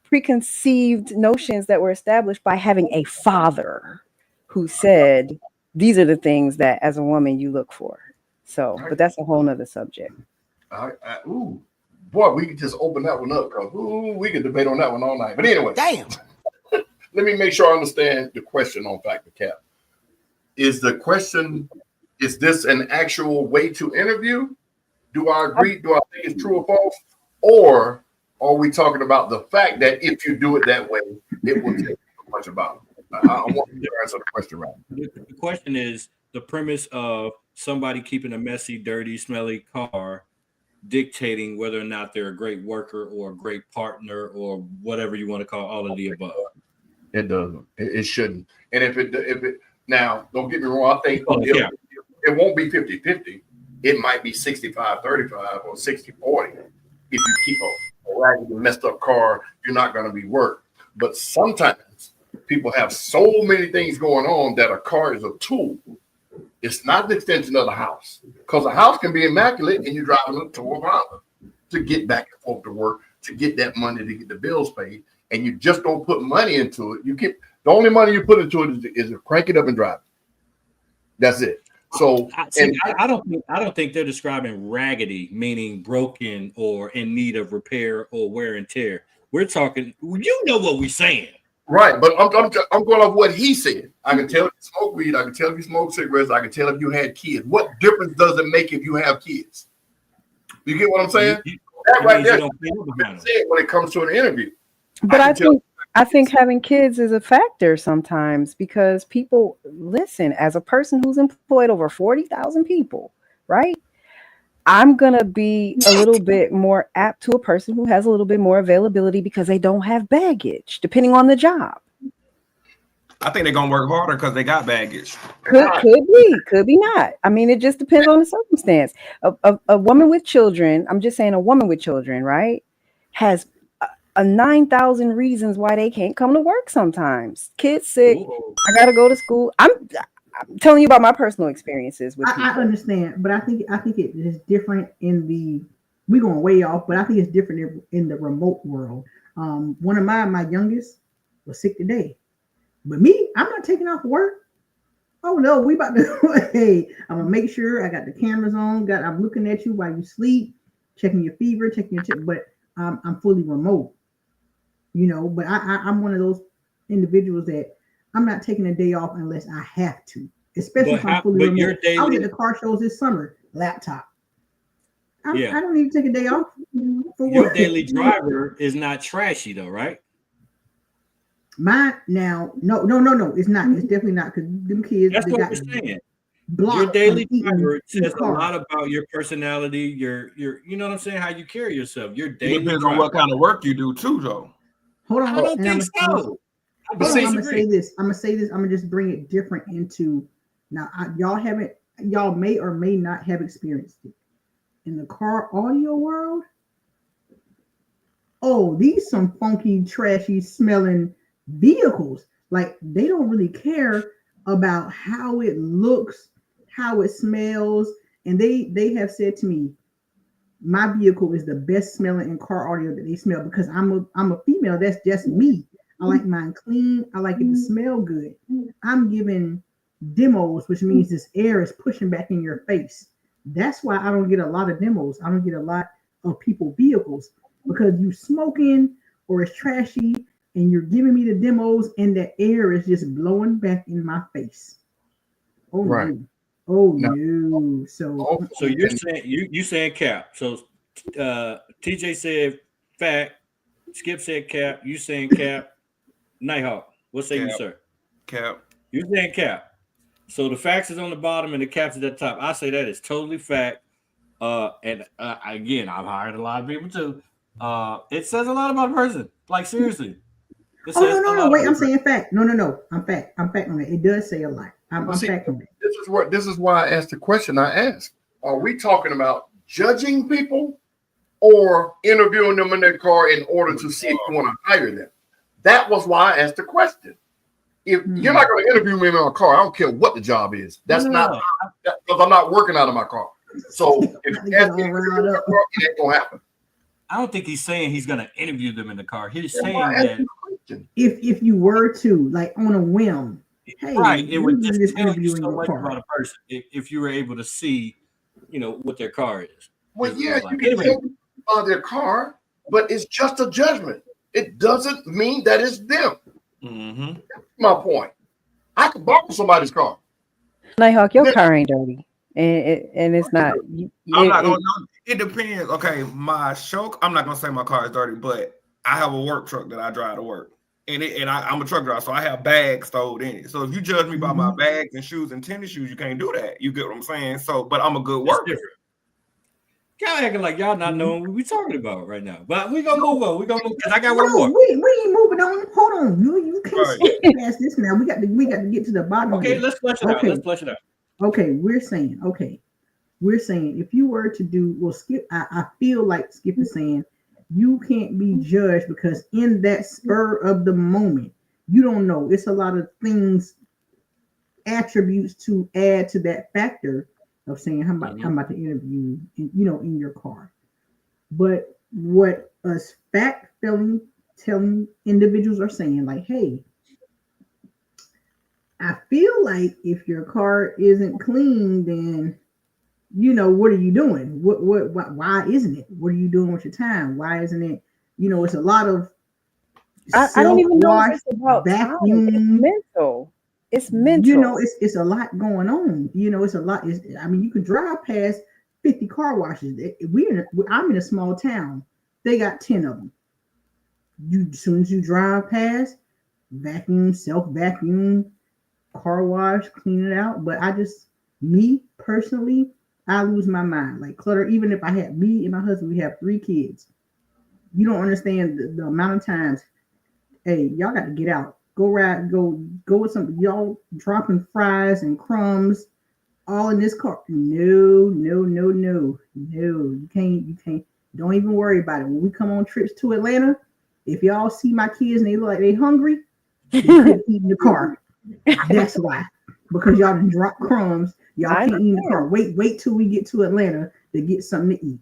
preconceived notions that were established by having a father who said, these are the things that as a woman you look for. So, but that's a whole nother subject. Boy, we could just open that one up because we could debate on that one all night. But anyway, damn. Let me make sure I understand the question on Factor Cap. Is the question, is this an actual way to interview? Do I agree? Do I think it's true or false? Or are we talking about the fact that if you do it that way, it will take so much about it? I want you to answer the question right. The question is the premise of somebody keeping a messy, dirty, smelly car dictating whether or not they're a great worker or a great partner or whatever you want to call all of the above. It doesn't. It shouldn't. And if it now, don't get me wrong, I think it won't be 50-50. It might be 65-35 or 60-40. If you keep a raggedy, messed up car, you're not going to be worked. But sometimes people have so many things going on that a car is a tool. It's not the extension of the house, because a house can be immaculate and you're driving a Toyota Honda to get back and forth to work, to get that money to get the bills paid, and you just don't put money into it. The only money you put into it is to crank it up and drive. That's it. So I don't think they're describing raggedy, meaning broken or in need of repair or wear and tear. We're talking, you know what we're saying. Right, but I'm going off what he said. I can tell if you smoke weed, I can tell if you smoke cigarettes, I can tell if you had kids. What difference does it make if you have kids? You get what I'm saying? That right there, when it comes to an interview. But I think having kids is a factor sometimes, because people listen, as a person who's employed over 40,000 people, right? I'm going to be a little bit more apt to a person who has a little bit more availability because they don't have baggage, depending on the job. I think they're going to work harder because they got baggage. Could be not. I mean, it just depends on the circumstance. A woman with children, I'm just saying a woman with children, right, has a 9,000 reasons why they can't come to work sometimes. Kids sick, I got to go to school. I'm telling you about my personal experiences with people. I understand, but I think it is different we're going way off, but I think it's different in the remote world. One of my youngest was sick today, but me, I'm not taking off work. Oh no, we about to, hey, I'm gonna make sure I got the cameras on, I'm looking at you while you sleep, checking your fever, but I'm fully remote, but I'm one of those individuals that I'm not taking a day off unless I have to, especially if I'm fully remote. I was at the car shows this summer, laptop. I don't need to take a day off. Your daily driver is not trashy though, right? Mine now, no, it's not. It's definitely not, because them kids. That's what we're saying. Your daily driver says a lot about your personality, your, you know what I'm saying, how you carry yourself. Your daily depends on what kind of work you do too, though. Hold on, I don't think so. I But don't see, I'm gonna disagree. say this. I'm gonna just bring it different into now. Y'all may or may not have experienced it in the car audio world. Oh, these some funky, trashy smelling vehicles. Like they don't really care about how it looks, how it smells, and they have said to me, my vehicle is the best smelling in car audio that they smell because I'm a female. That's just me. I like mine clean. I like it to smell good. I'm giving demos, which means this air is pushing back in your face. That's why I don't get a lot of demos. I don't get a lot of people vehicles because you smoking or it's trashy and you're giving me the demos and the air is just blowing back in my face. Oh Right. no. Oh Now- no. So So you're saying you saying cap. So TJ said fact. Skip said cap. You saying cap. Nighthawk, what say you, Cap. sir? Cap. You're saying cap. So the facts is on the bottom and the caps is at the top. I say that is totally fact. And again, I've hired a lot of people too. It says a lot about a person. Like seriously. It oh says a no, lot wait, about I'm a person. saying fact. No. I'm fact on it. It does say a lot. I'm see, fact on it. this is why I asked the question I asked. Are we talking about judging people or interviewing them in their car in order to see if you want to hire them? That was why I asked the question. If you're not going to interview me in my car, I don't care what the job is. That's not because I'm not working out of my car. So if you ask me to interview in my car, it ain't gonna happen. I don't think he's saying he's gonna interview them in the car. He's That's saying why I asked that you the question. If you were to like on a whim, hey, right, it would you just this tell you interview in so your much car. about a person if you were able to see, what their car is. Well, Is yeah, what you like- can anyway, tell people about their car, but it's just a judgment. It doesn't mean that it's them. Mm-hmm. That's my point. I could borrow somebody's car. Nighthawk, your Yeah. car ain't dirty, and it's not. I'm not gonna. It depends. Okay, I'm not gonna say my car is dirty, but I have a work truck that I drive to work, and I'm a truck driver, so I have bags stowed in it. So if you judge me by my bags and shoes and tennis shoes, you can't do that. You get what I'm saying? So, but I'm a good that's worker. different. Y'all acting like y'all not knowing what we talking about right now. But we gonna move on. We gonna move because I got one No, more. we ain't moving on. Hold on, you can't Right. skip past this now. We got to get to the bottom. Okay, of it. let's flesh it out. Okay. Let's flesh it out. Okay, we're saying if you were to do Skip, I feel like Skip is saying you can't be judged because in that spur of the moment, you don't know. It's a lot of things, attributes to add to that factor of saying I'm about to interview, in your car. But what us telling individuals are saying, like, hey, I feel like if your car isn't clean, then what are you doing? Why isn't it? What are you doing with your time? Why isn't it? It's a lot of I don't even know if self-wash, it's about time. It's vacuum. mental. It's mental. It's a lot going on. It's a lot. You could drive past 50 car washes. I'm in a small town. They got 10 of them. As soon as you drive past, vacuum, self-vacuum, car wash, clean it out. But me personally, I lose my mind. Like clutter, even if I had me and my husband, we have 3 kids. You don't understand the amount of times, hey, y'all got to get out. Go with some y'all dropping fries and crumbs all in this car. No. You can't. Don't even worry about it. When we come on trips to Atlanta, if y'all see my kids and they look like they hungry, they couldn't eat in the car. That's why. Because y'all done drop crumbs. Y'all can't eat in the car. Wait till we get to Atlanta to get something to eat.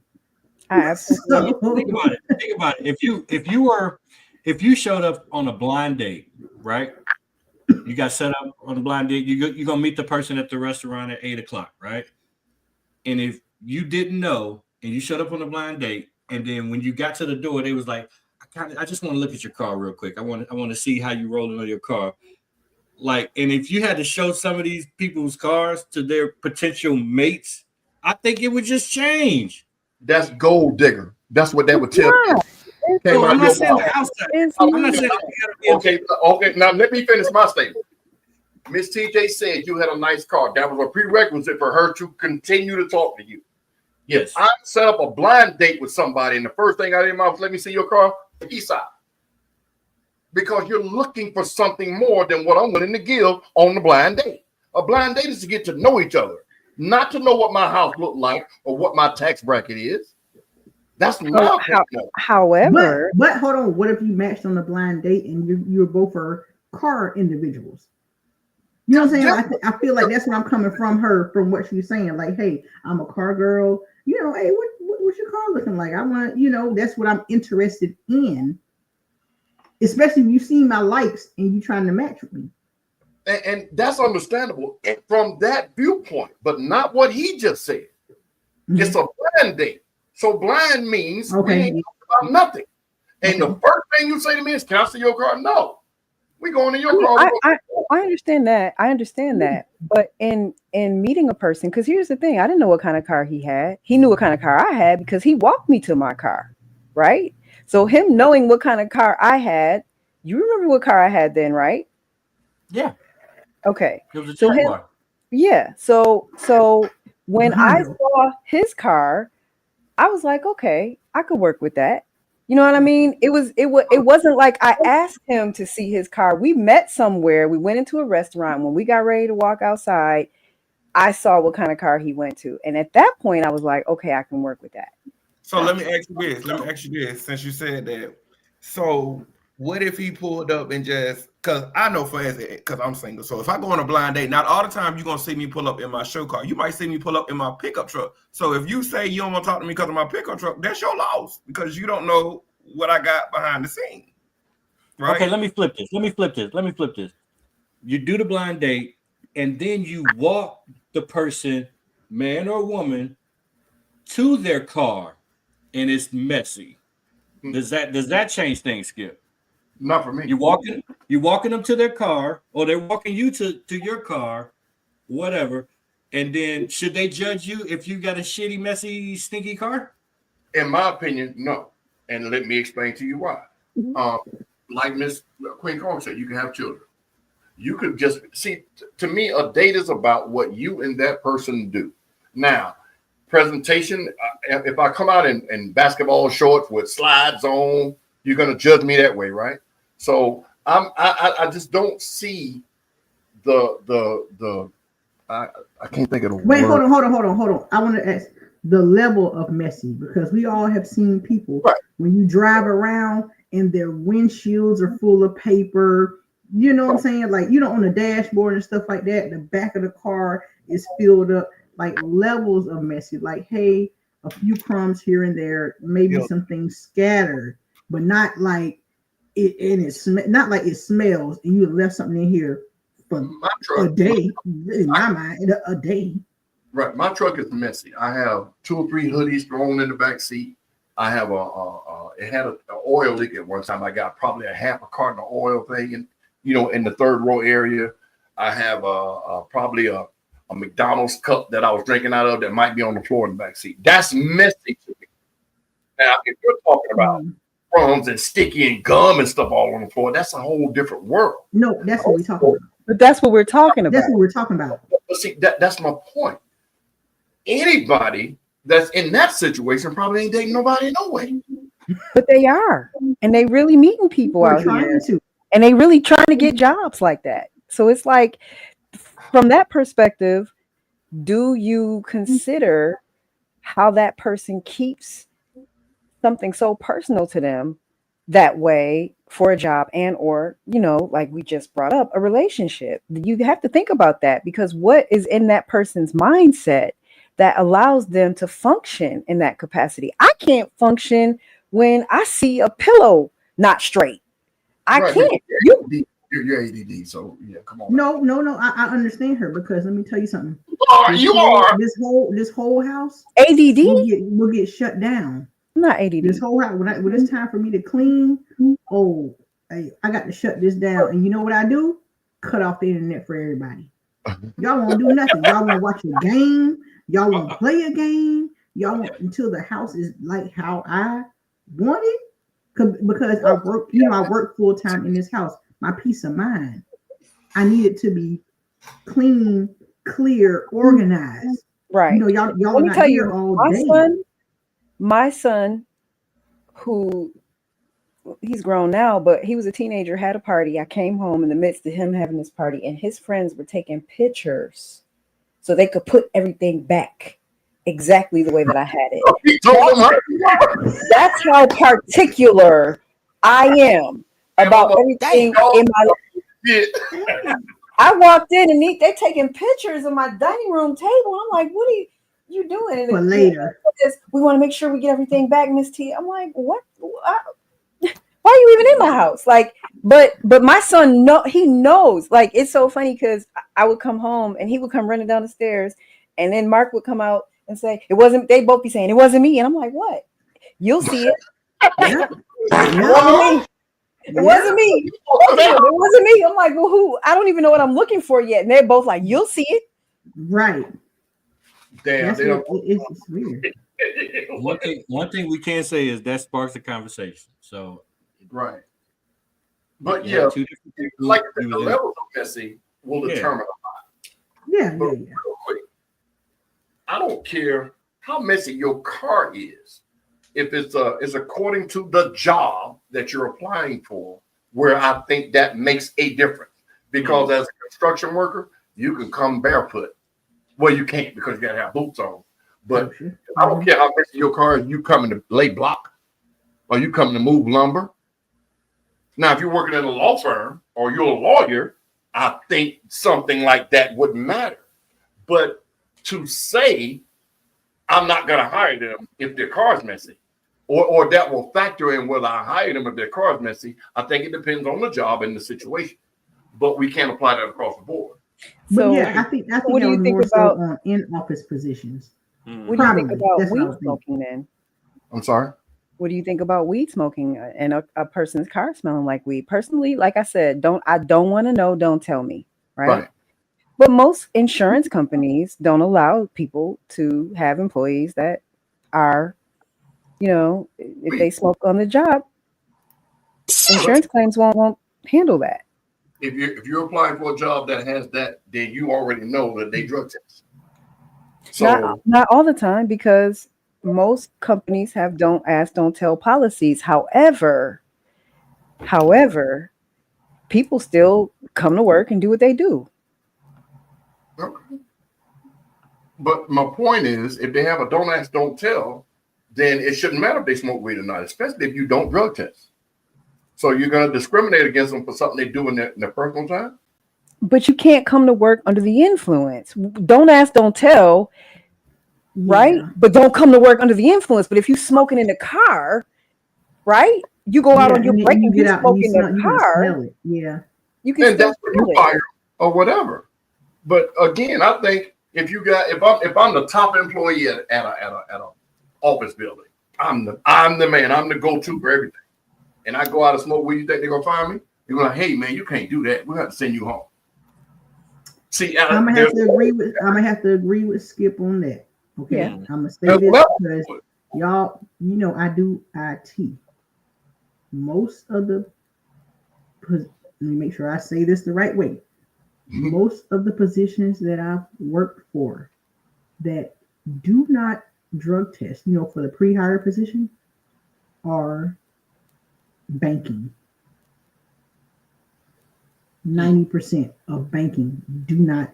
I absolutely. Think about it. If you showed up on a blind date, right? You got set up on a blind date. You're gonna meet the person at the restaurant at 8:00, right? And if you didn't know and you showed up on a blind date, and then when you got to the door, they was like, I just want to look at your car real quick. I want to see how you rolling on your car. Like, and if you had to show some of these people's cars to their potential mates, I think it would just change. That's gold digger. That's what that would tell you. No, I'm not saying the outside. I'm not saying Okay. Now let me finish my statement. Miss TJ said you had a nice car. That was a prerequisite for her to continue to talk to you. Yes. I set up a blind date with somebody, and the first thing I did in my mouth, let me see your car. East side. because you're looking for something more than what I'm willing to give on the blind date. A blind date is to get to know each other, not to know what my house looked like or what my tax bracket is. That's my opinion. However, but hold on. What if you matched on a blind date and you're both are car individuals? You know what I'm saying? I feel like that's where I'm coming from her, from what she's saying. Like, hey, I'm a car girl. You know, hey, what's your car looking like? I want, you know, that's what I'm interested in. Especially if you see my likes and you trying to match with me. And that's understandable from that viewpoint, but not what he just said. Mm-hmm. It's a blind date. So blind means we ain't talking about nothing. And the first thing you say to me is, can I see your car? No. We going in your car. I understand that. I understand that. But in meeting a person, because here's the thing, I didn't know what kind of car he had. He knew what kind of car I had because he walked me to my car, right? So him knowing what kind of car I had, you remember what car I had then, right? Yeah. Okay. It was a so Jaguar. Yeah. So when I saw his car, I was like, okay, I could work with that. You know what I mean? It wasn't like I asked him to see his car. We met somewhere. We went into a restaurant. When we got ready to walk outside, I saw what kind of car he went to. And at that point, I was like, okay, I can work with that. So let me ask you this. Since you said that, so what if he pulled up and just, because I know because I'm single. So if I go on a blind date, not all the time you're going to see me pull up in my show car. You might see me pull up in my pickup truck. So if you say you don't want to talk to me because of my pickup truck, that's your loss because you don't know what I got behind the scene. Right? Okay, let me flip this. You do the blind date and then you walk the person, man or woman, to their car and it's messy. Does that change things, Skip? Not for me. You walking them to their car, or they're walking you to your car, whatever. And then should they judge you if you got a shitty, messy, stinky car? In my opinion, no. And let me explain to you why. Like Miss Queen Carl said, you can have children. You could just see. To me, a date is about what you and that person do. Now, presentation. If I come out in basketball shorts with slides on, you're gonna judge me that way, right? So I just don't see the I can't think of the word. Hold on. I want to ask the level of messy, because we all have seen people when you drive around and their windshields are full of paper. You know what I'm saying? Like, you know, on the dashboard and stuff like that, the back of the car is filled up, like levels of messy. Like, hey, a few crumbs here and there, maybe some things scattered, but not like it. And it's not like it smells and you left something in here for a day. In my mind, a day. Right, my truck is messy. I have 2 or 3 hoodies thrown in the back seat. I have it had an oil leak at one time. I got probably a half a carton of oil thing, and in the third row area. I have probably a McDonald's cup that I was drinking out of that might be on the floor in the back seat. That's messy to me. Now, if you're talking about crumbs and sticky and gum and stuff all on the floor, that's a whole different world. No, that's what we're talking about. But that's what we're talking about. That's what we're talking about. But see, that's my point. Anybody that's in that situation probably ain't dating nobody no way. But they are, and they really meeting people out here, and they really trying to get jobs like that. So it's like, from that perspective, do you consider how that person keeps something so personal to them that way for a job, and or like we just brought up, a relationship? You have to think about that, because what is in that person's mindset that allows them to function in that capacity? I can't function when I see a pillow not straight. I can't. You're ADD, so yeah, come on. No. I understand her, because let me tell you something. This whole house ADD will get shut down. I'm not ADD. This whole house, when it's time for me to clean, I got to shut this down. And you know what I do? Cut off the internet for everybody. Y'all won't do nothing. Y'all won't watch a game. Y'all won't play a game. Y'all won't, until the house is like how I want it. Because I work full time in this house. My peace of mind, I need it to be clean, clear, organized. Right. Y'all Let me not tell here you, all day. my son, who he's grown now, but he was a teenager, had a party. I came home in the midst of him having this party, and his friends were taking pictures so they could put everything back exactly the way that I had it. He told them how- That's how particular I am about everything in my life. Yeah. I walked in and they taking pictures of my dining room table. I'm like, what are you doing? And For later. we want to make sure we get everything back, Miss T. I'm like, what? Why are you even in my house? Like, but my son, he knows. Like, it's so funny because I would come home and he would come running down the stairs, and then Mark would come out and say, it wasn't, they both be saying, it wasn't me. And I'm like, what? You'll see it. Yeah. It wasn't me. It wasn't me. It wasn't me. I'm like, well, who? I don't even know what I'm looking for yet. And they're both like, you'll see it. Right. Damn, That's they don't. it's weird. One thing we can say is that sparks a conversation. So Right. But you yeah, have two different people. like You the was levels of messy will Yeah. determine. Yeah, But yeah, yeah. real quick, I don't care how messy your car is. If it's according to the job that you're applying for, where I think that makes a difference. Because as a construction worker, you can come barefoot. Well, you can't because you gotta have boots on. But I don't care how messy your car is, you coming to lay block or you coming to move lumber. Now, if you're working in a law firm or you're a lawyer, I think something like that wouldn't matter. But to say I'm not going to hire them if their car's messy, or that will factor in whether I hire them if their car's messy, I think it depends on the job and the situation. But we can't apply that across the board. But So, yeah, I think what do that you was think more about- so on in-office positions. What do you think Probably. about That's what I weed would think. smoking then? I'm sorry. What do you think about weed smoking and a person's car smelling like weed? Personally, like I said, I don't want to know, don't tell me, right? But most insurance companies don't allow people to have employees that are, if they smoke on the job, insurance claims won't handle that. If you're applying for a job that has that, then you already know that they drug test. So Not all the time, because most companies have don't ask, don't tell policies. However, people still come to work and do what they do. okay. But my point is, if they have a don't ask, don't tell, then it shouldn't matter if they smoke weed or not, especially if you don't drug test. So you're going to discriminate against them for something they do in their personal time? But you can't come to work under the influence. Don't ask, don't tell, right? Yeah. But don't come to work under the influence. But if you're smoking in the car, right? You go out Yeah, on your and then break you and get you out smoke and in you the can car, smell it. Yeah. you can And still that's what smell you it. fire or whatever. But again, I think if I'm the top employee at a office building, I'm the man. I'm the go-to for everything. And I go out and smoke weed, you think they're gonna fire me? You're like, hey man, you can't do that. We're gonna have to send you home. See, I'm gonna have to agree with Skip on that. Okay. Yeah. I'm gonna say this because y'all, I do IT. Most of the let me make sure I say this the right way. Most of the positions that I've worked for that do not drug test, for the pre-hire position, are banking. 90% of banking do not,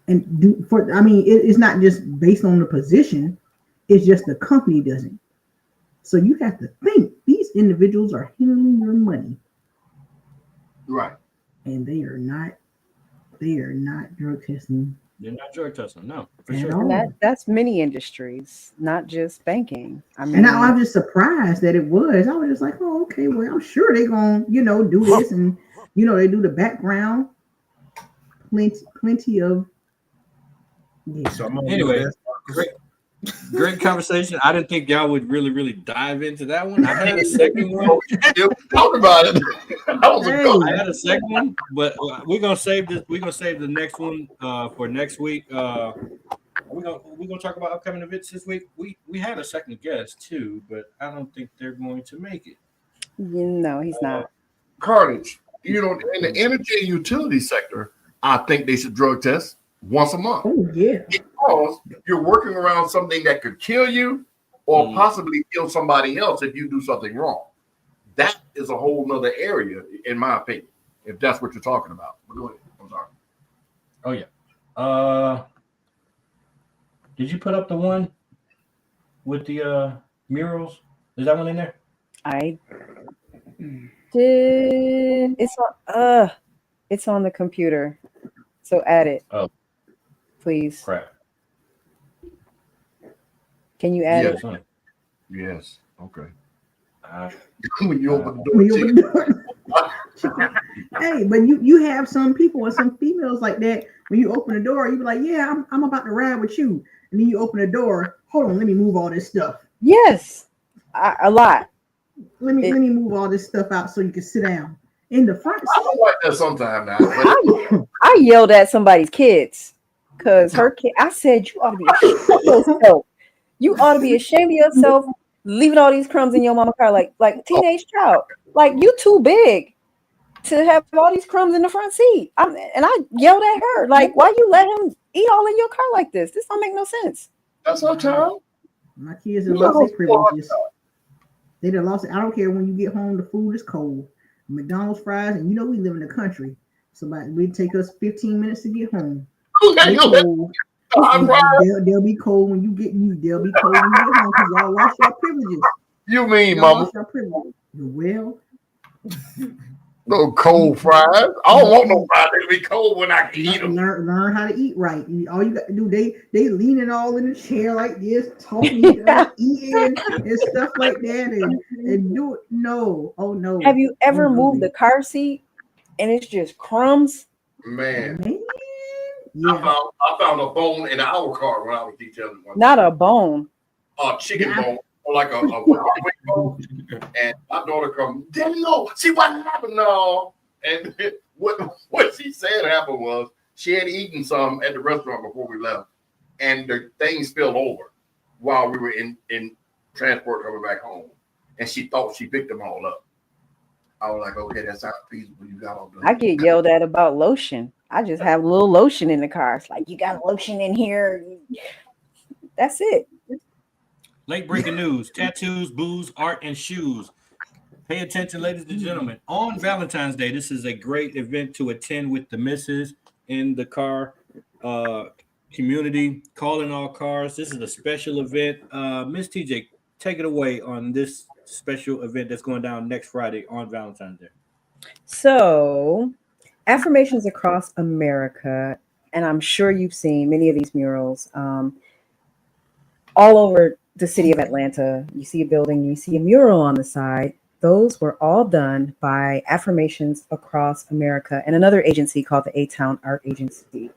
and do for. I mean, it's not just based on the position; it's just the company doesn't. So you have to think these individuals are handling your money, right. and they are not drug testing They're not drug testing, no, for at sure. all. And that's many industries, not just banking. I mean, And I'm just surprised that it was. I was just like, oh, okay, well, I'm sure they're gonna, do this, and they do the background. Plenty of. Yeah. So I'm Anyway, great conversation. I didn't think y'all would really dive into that one. I had a second one. Talk about it. That was a good I had a second one, but we're gonna save this. We're gonna save the next one for next week. We're gonna talk about upcoming events this week. We had a second guest too, but I don't think they're going to make it. no, he's not. Carnage. In the energy and utility sector, I think they should drug test once a month. Oh yeah. Because you're working around something that could kill you or possibly kill somebody else if you do something wrong. that is a whole nother area, in my opinion, if that's what you're talking about. But go ahead. I'm sorry. Oh yeah. Did you put up the one with the murals? Is that one in there? I did. It's on the computer. So add it. Oh. Please. Crap. Can you add it? Yes. Yes. Okay. Uh, When you open the door, When you open the door. Hey, but you have some people and some females like that. When you open the door, you be like, "Yeah, I'm about to ride with you," and then you open the door. Hold on, let me move all this stuff. Yes, a lot. Let me move all this stuff out so you can sit down in the front I seat. don't like that sometimes now. But I yelled at somebody's kids because her kid. I said, "You ought to be ashamed of yourself. You ought to be ashamed of yourself, leaving all these crumbs in your mama car like a teenage child. Like you too big to have all these crumbs in the front seat." And I yelled at her, like, "Why you let him eat all in your car like this? This don't make no sense." that's her child. My kids have lost their privileges. They done lost it. I don't care when you get home, the food is cold. McDonald's fries, and you know we live in the country. Somebody will take us 15 minutes to get home. Okay, Cold. They'll be cold when you get They'll be cold when you get home because y'all lost your privileges. You mean, Y'all mama? lost your privileges. Well, No cold fries. I don't want no fries to be cold when I can eat them. learn how to eat right. All you got to do, they leaning all in the chair like this, talking, eating and stuff like that, and do it. No, oh no. Have you ever Oh, no. moved the car seat and it's just crumbs? Man, Yeah. I found a bone in our car when I was detailing one. Not a bone. A chicken bone, or like a bone. And my daughter come, Daddy, no, see what happened now. And what she said happened was she had eaten some at the restaurant before we left, and the thing spilled over while we were in transport coming back home. And she thought she picked them all up. I was like, okay, that's how feasible you got all done. I get yelled at about lotion. I just have a little lotion in the car. It's like, you got lotion in here. That's it. Late breaking news: tattoos, booze, art, and shoes. Pay attention, ladies and gentlemen. On Valentine's Day, this is a great event to attend with the missus in the car community. Calling all cars. This is a special event. Miss TJ, take it away on this special event that's going down next Friday on Valentine's Day. So, affirmations across America, and I'm sure you've seen many of these murals all over the city of Atlanta. You see a building, you see a mural on the side. Those were all done by Affirmations Across America and another agency called the A-Town Art Agency.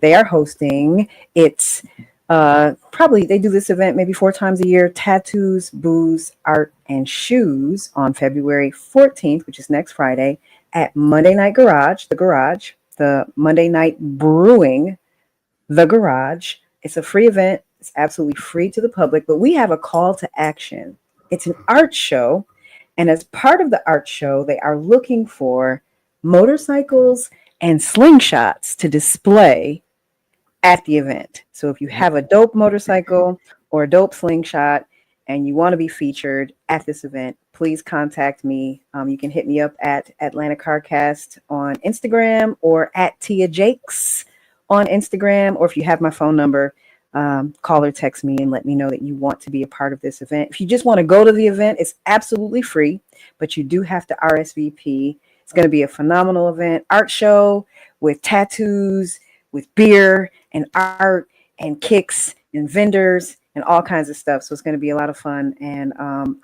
They are hosting it's probably they do this event maybe 4 times a year: tattoos, booze, art, and shoes on February 14th, which is next Friday, at Monday Night Garage, the Monday Night Brewing, the Garage. It's a free event. It's absolutely free to the public, but we have a call to action. It's an art show, and as part of the art show, they are looking for motorcycles and slingshots to display at the event. So if you have a dope motorcycle or a dope slingshot and you want to be featured at this event, please contact me. You can hit me up at Atlanta CarCast on Instagram or at Tia Jakes on Instagram, or if you have my phone number, call or text me and let me know that you want to be a part of this event. If you just want to go to the event, it's absolutely free, but you do have to RSVP. It's going to be a phenomenal event, art show with tattoos, with beer and art and kicks and vendors and all kinds of stuff. So it's going to be a lot of fun. And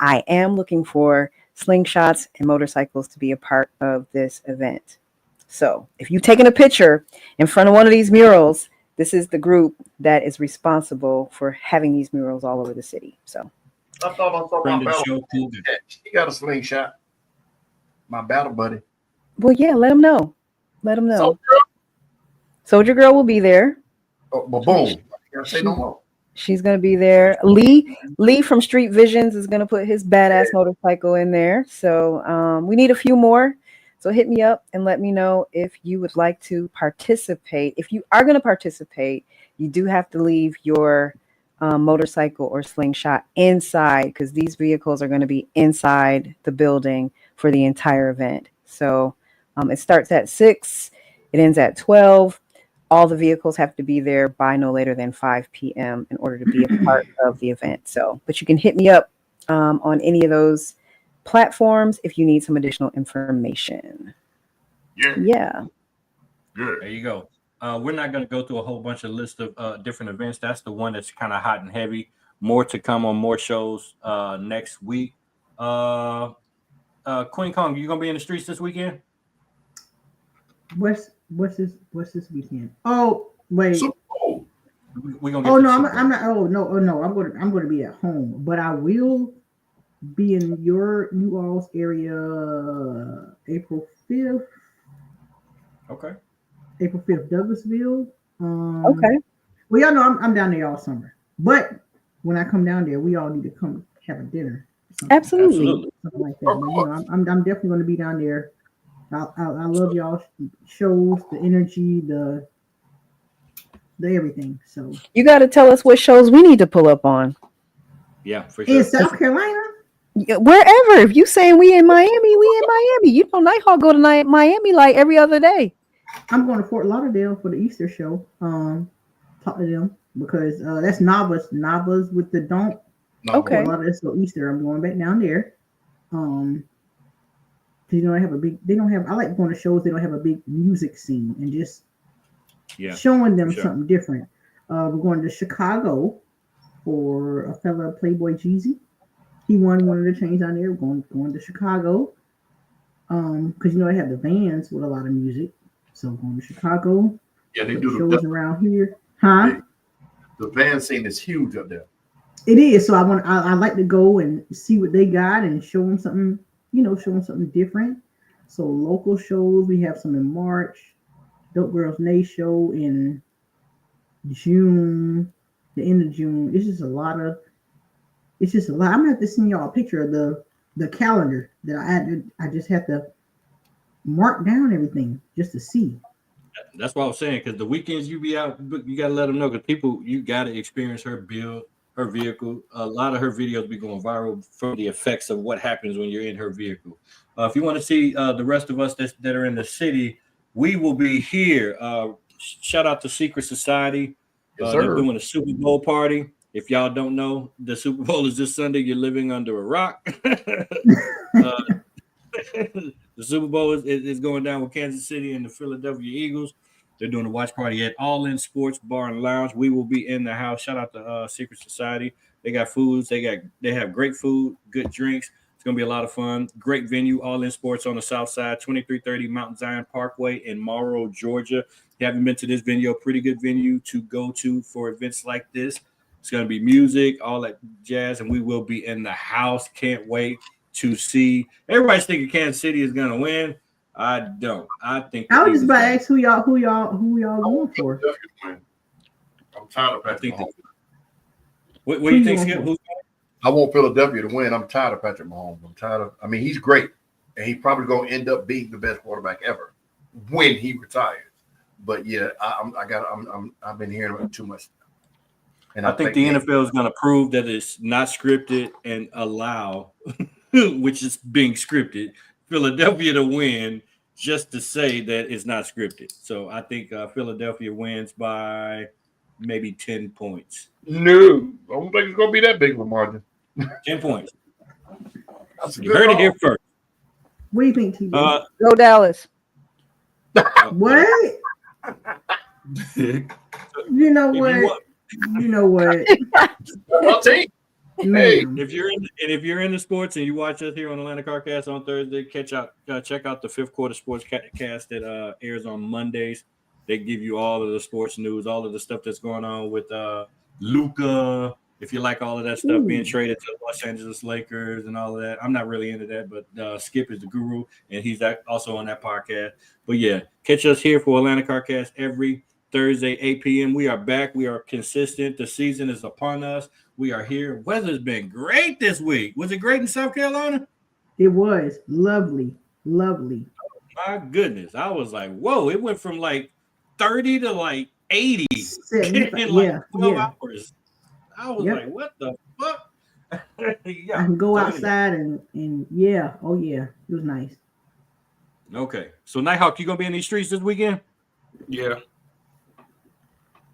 I am looking for slingshots and motorcycles to be a part of this event. So if you've taken a picture in front of one of these murals, this is the group that is responsible for having these murals all over the city. So I thought I saw my Friend of the battle. show, cool. She got a slingshot. My battle buddy. well, yeah, let them know. Let them know. So, Soldier Girl will be there. but boom. Can't say no more. She's going to be there. Lee from Street Visions is going to put his badass motorcycle in there. So we need a few more. So hit me up and let me know if you would like to participate. If you are going to participate, you do have to leave your motorcycle or slingshot inside, because these vehicles are going to be inside the building for the entire event. So it starts at 6, it ends at 12. All the vehicles have to be there by no later than 5 p.m. in order to be a part of the event. So, but you can hit me up on any of those platforms if you need some additional information. Yeah. Good. There you go. We're not going to go through a whole bunch of list of different events. That's the one that's kind of hot and heavy. More to come on more shows next week. Queen Kong, you gonna be in the streets this weekend? What's this weekend? Oh wait. Super Bowl. We gonna get Oh to no, the Super I'm Bowl. not. Oh no. I'm going to be at home, but I will be in you all's area April 5th. Okay. April 5th, Douglasville. Okay. Well, y'all know I'm down there all summer, but when I come down there, we all need to come have a dinner. Absolutely. Something like that. But, you know, I'm definitely going to be down there. I love y'all shows, the energy, the everything. So You got to tell us what shows we need to pull up on. Yeah, for sure. in South Carolina. Yeah, wherever. If you saying we in Miami, we in Miami. You know, Nighthawk go to Miami like every other day. I'm going to Fort Lauderdale for the Easter show. Talk to them because that's Navas with the Don't. Okay. Fort Lauderdale, so Easter. I'm going back down there. You know, I like going to shows. They don't have a big music scene and just showing them something different. We're going to Chicago for a fella, Playboy Jeezy. He won one of the chains down there. We're going to Chicago. Because you know they have the vans with a lot of music. So going to Chicago. Yeah, they the do shows around here. Huh? The van scene is huge up there. It is. So I like to go and see what they got and show them something, show them something different. So local shows, we have some in March. Dope Girls Nay show in June, the end of June. It's just a lot. I'm gonna have to send y'all a picture of the calendar that I just have to mark down everything just to see. That's what I was saying, because the weekends you be out, you gotta let them know, because people, you gotta experience her build, her vehicle. A lot of her videos be going viral from the effects of what happens when you're in her vehicle. If you want to see the rest of us that are in the city, we will be here. Shout out to Secret Society. They're doing a Super Bowl party. If y'all don't know, the Super Bowl is this Sunday. You're living under a rock. The Super Bowl is going down with Kansas City and the Philadelphia Eagles. They're doing a watch party at All In Sports Bar and Lounge. We will be in the house. Shout out to Secret Society. They got foods. They have great food, good drinks. It's gonna be a lot of fun. Great venue, All In Sports on the south side, 2330 Mount Zion Parkway in Morrow, Georgia. If you haven't been to this venue, pretty good venue to go to for events like this. It's gonna be music, all that jazz, and we will be in the house. Can't wait to see. Everybody's thinking Kansas City is gonna win. I don't. I think I was just about to ask who y'all going for. I'm tired of Patrick Mahomes. What do you think, Skip? I want Philadelphia to win. I'm tired of Patrick Mahomes. I mean, he's great, and he's probably going to end up being the best quarterback ever when he retires. But yeah, I've been hearing about it too much. And I think the NFL is going to prove that it's not scripted and allow, which is being scripted, Philadelphia to win just to say that it's not scripted. So I think Philadelphia wins by maybe 10 points. No, I don't think it's going to be that big of a margin. 10 points. You heard it here first. What do you think, TJ? Go Dallas. What? You know what? You know what? Hey, if you're in the sports and you watch us here on Atlanta CarCast on Thursday, check out the Fifth Quarter Sports Cast that airs on Mondays. They give you all of the sports news, all of the stuff that's going on with Luka. If you like all of that stuff, being traded to the Los Angeles Lakers and all of that. I'm not really into that, but Skip is the guru, and he's also on that podcast. But yeah, catch us here for Atlanta CarCast every Thursday, 8 p.m. We are back. We are consistent. The season is upon us. We are here. Weather's been great this week. Was it great in South Carolina? It was lovely. Lovely. Oh, my goodness. I was like, whoa, it went from like 30 to like 80 in like 12 hours. I was Yep. like, what the fuck? Yeah. I can go So anyway. outside and yeah, oh yeah, it was nice. Okay. So Nighthawk, you gonna be in these streets this weekend? Yeah.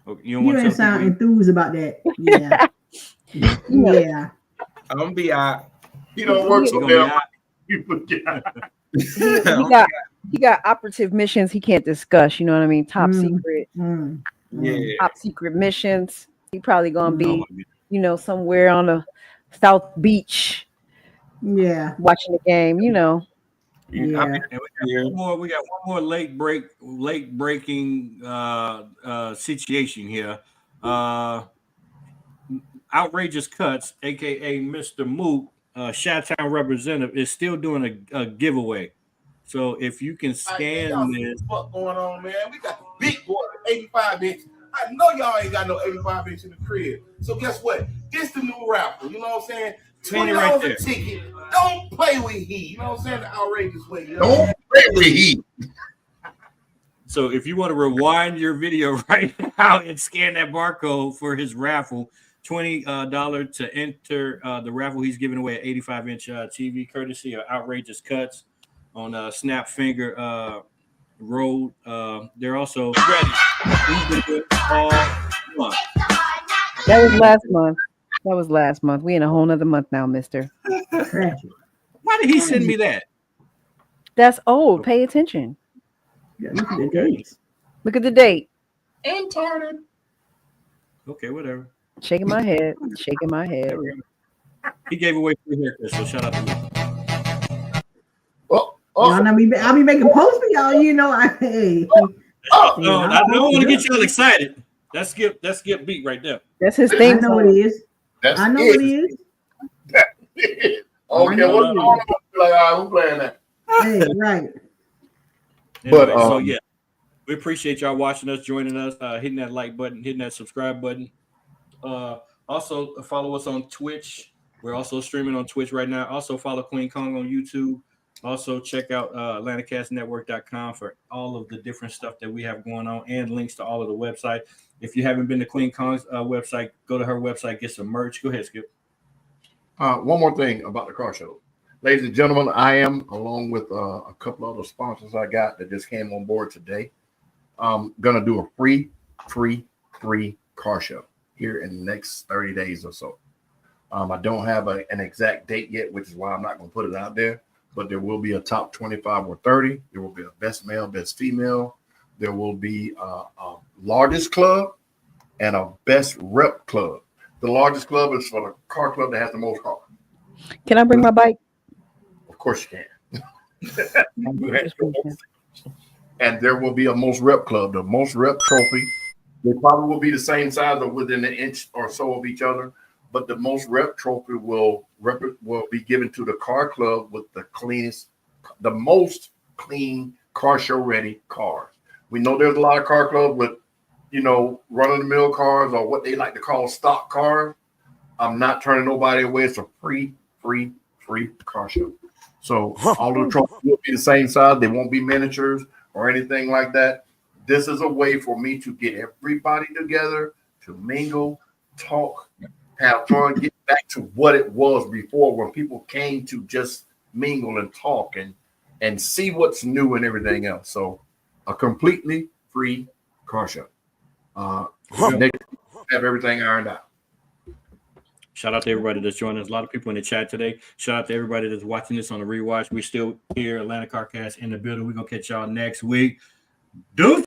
Okay, you don't You want to ain't tell sound people? enthused about that. Yeah. Yeah. I'm gonna be out. He don't work so You gonna be damn. out? You forget. he got operative missions he can't discuss. You know what I mean? Top secret, Yeah. top secret missions. He probably gonna Oh, be, my goodness. you know, somewhere on the South Beach Yeah. watching the game. You know. Yeah. And we got one more late breaking situation here. Outrageous Cuts, aka Mr. Mook, Chi-Town representative, is still doing a giveaway. So if you can scan this, What's going on, man? We got big boy 85 inch. I know y'all ain't got no 85 inch in the crib. So guess what? This the new raffle. You know what I'm saying? $20 right there. a ticket. Don't play with heat. You know what I'm saying? The outrageous way. You know Don't play with heat. so if you want to rewind your video right now and scan that barcode for his raffle, $20 to enter the raffle. He's giving away an 85-inch TV, courtesy of Outrageous Cuts on Snap Finger Road. They're also ready. He's been doing all month. That was last month. That was last month. We in a whole nother month now, mister. Tragic. Why did he send me that? That's old. Pay attention. Yeah, look at the dates. Look at the date. Untarded. Okay, whatever. Shaking my head. Shaking my head. There we go. He gave away free haircuts, so shout out to him. Y'all know me. I'll be making posts for y'all. You know, hey. No, I don't want to get y'all excited. That's Skip beat right there. That's his I thing. know what it is. That's I know it. what it is. Okay, what's going on? Like, all right, who's playing that? Hey, right. But, Anyway, so yeah, we appreciate y'all watching us, joining us, hitting that like button, hitting that subscribe button. Also follow us on Twitch. We're also streaming on Twitch right now. Also follow Queen Kong on YouTube. Also check out AtlanticastNetwork.com for all of the different stuff that we have going on and links to all of the website. If you haven't been to Queen Kong's website, go to her website, get some merch. Go ahead, Skip. One more thing about the car show. Ladies and gentlemen, I am, along with a couple other sponsors I got that just came on board today, going to do a free car show here in the next 30 days or so. I don't have an exact date yet, which is why I'm not going to put it out there, but there will be a top 25 or 30. There will be a best male, best female. There will be a largest club and a best rep club. The largest club is for the car club that has the most cars. Can I bring my bike? Of course you can. And there will be a most rep club, the most rep trophy. They probably will be the same size or within an inch or so of each other, but the most rep trophy will be given to the car club with the most clean car show ready cars. We know there's a lot of car clubs with, run of the mill cars or what they like to call stock cars. I'm not turning nobody away. It's a free car show. So all the trophies will be the same size. They won't be miniatures or anything like that. This is a way for me to get everybody together, to mingle, talk, have fun, get back to what it was before when people came to just mingle and talk and see what's new and everything else. So a completely free car show. Next, have everything ironed out. Shout out to everybody that's joining us. A lot of people in the chat today. Shout out to everybody that's watching this on the rewatch. We still here, Atlanta CarCast in the building. We're going to catch y'all next week. Deuces.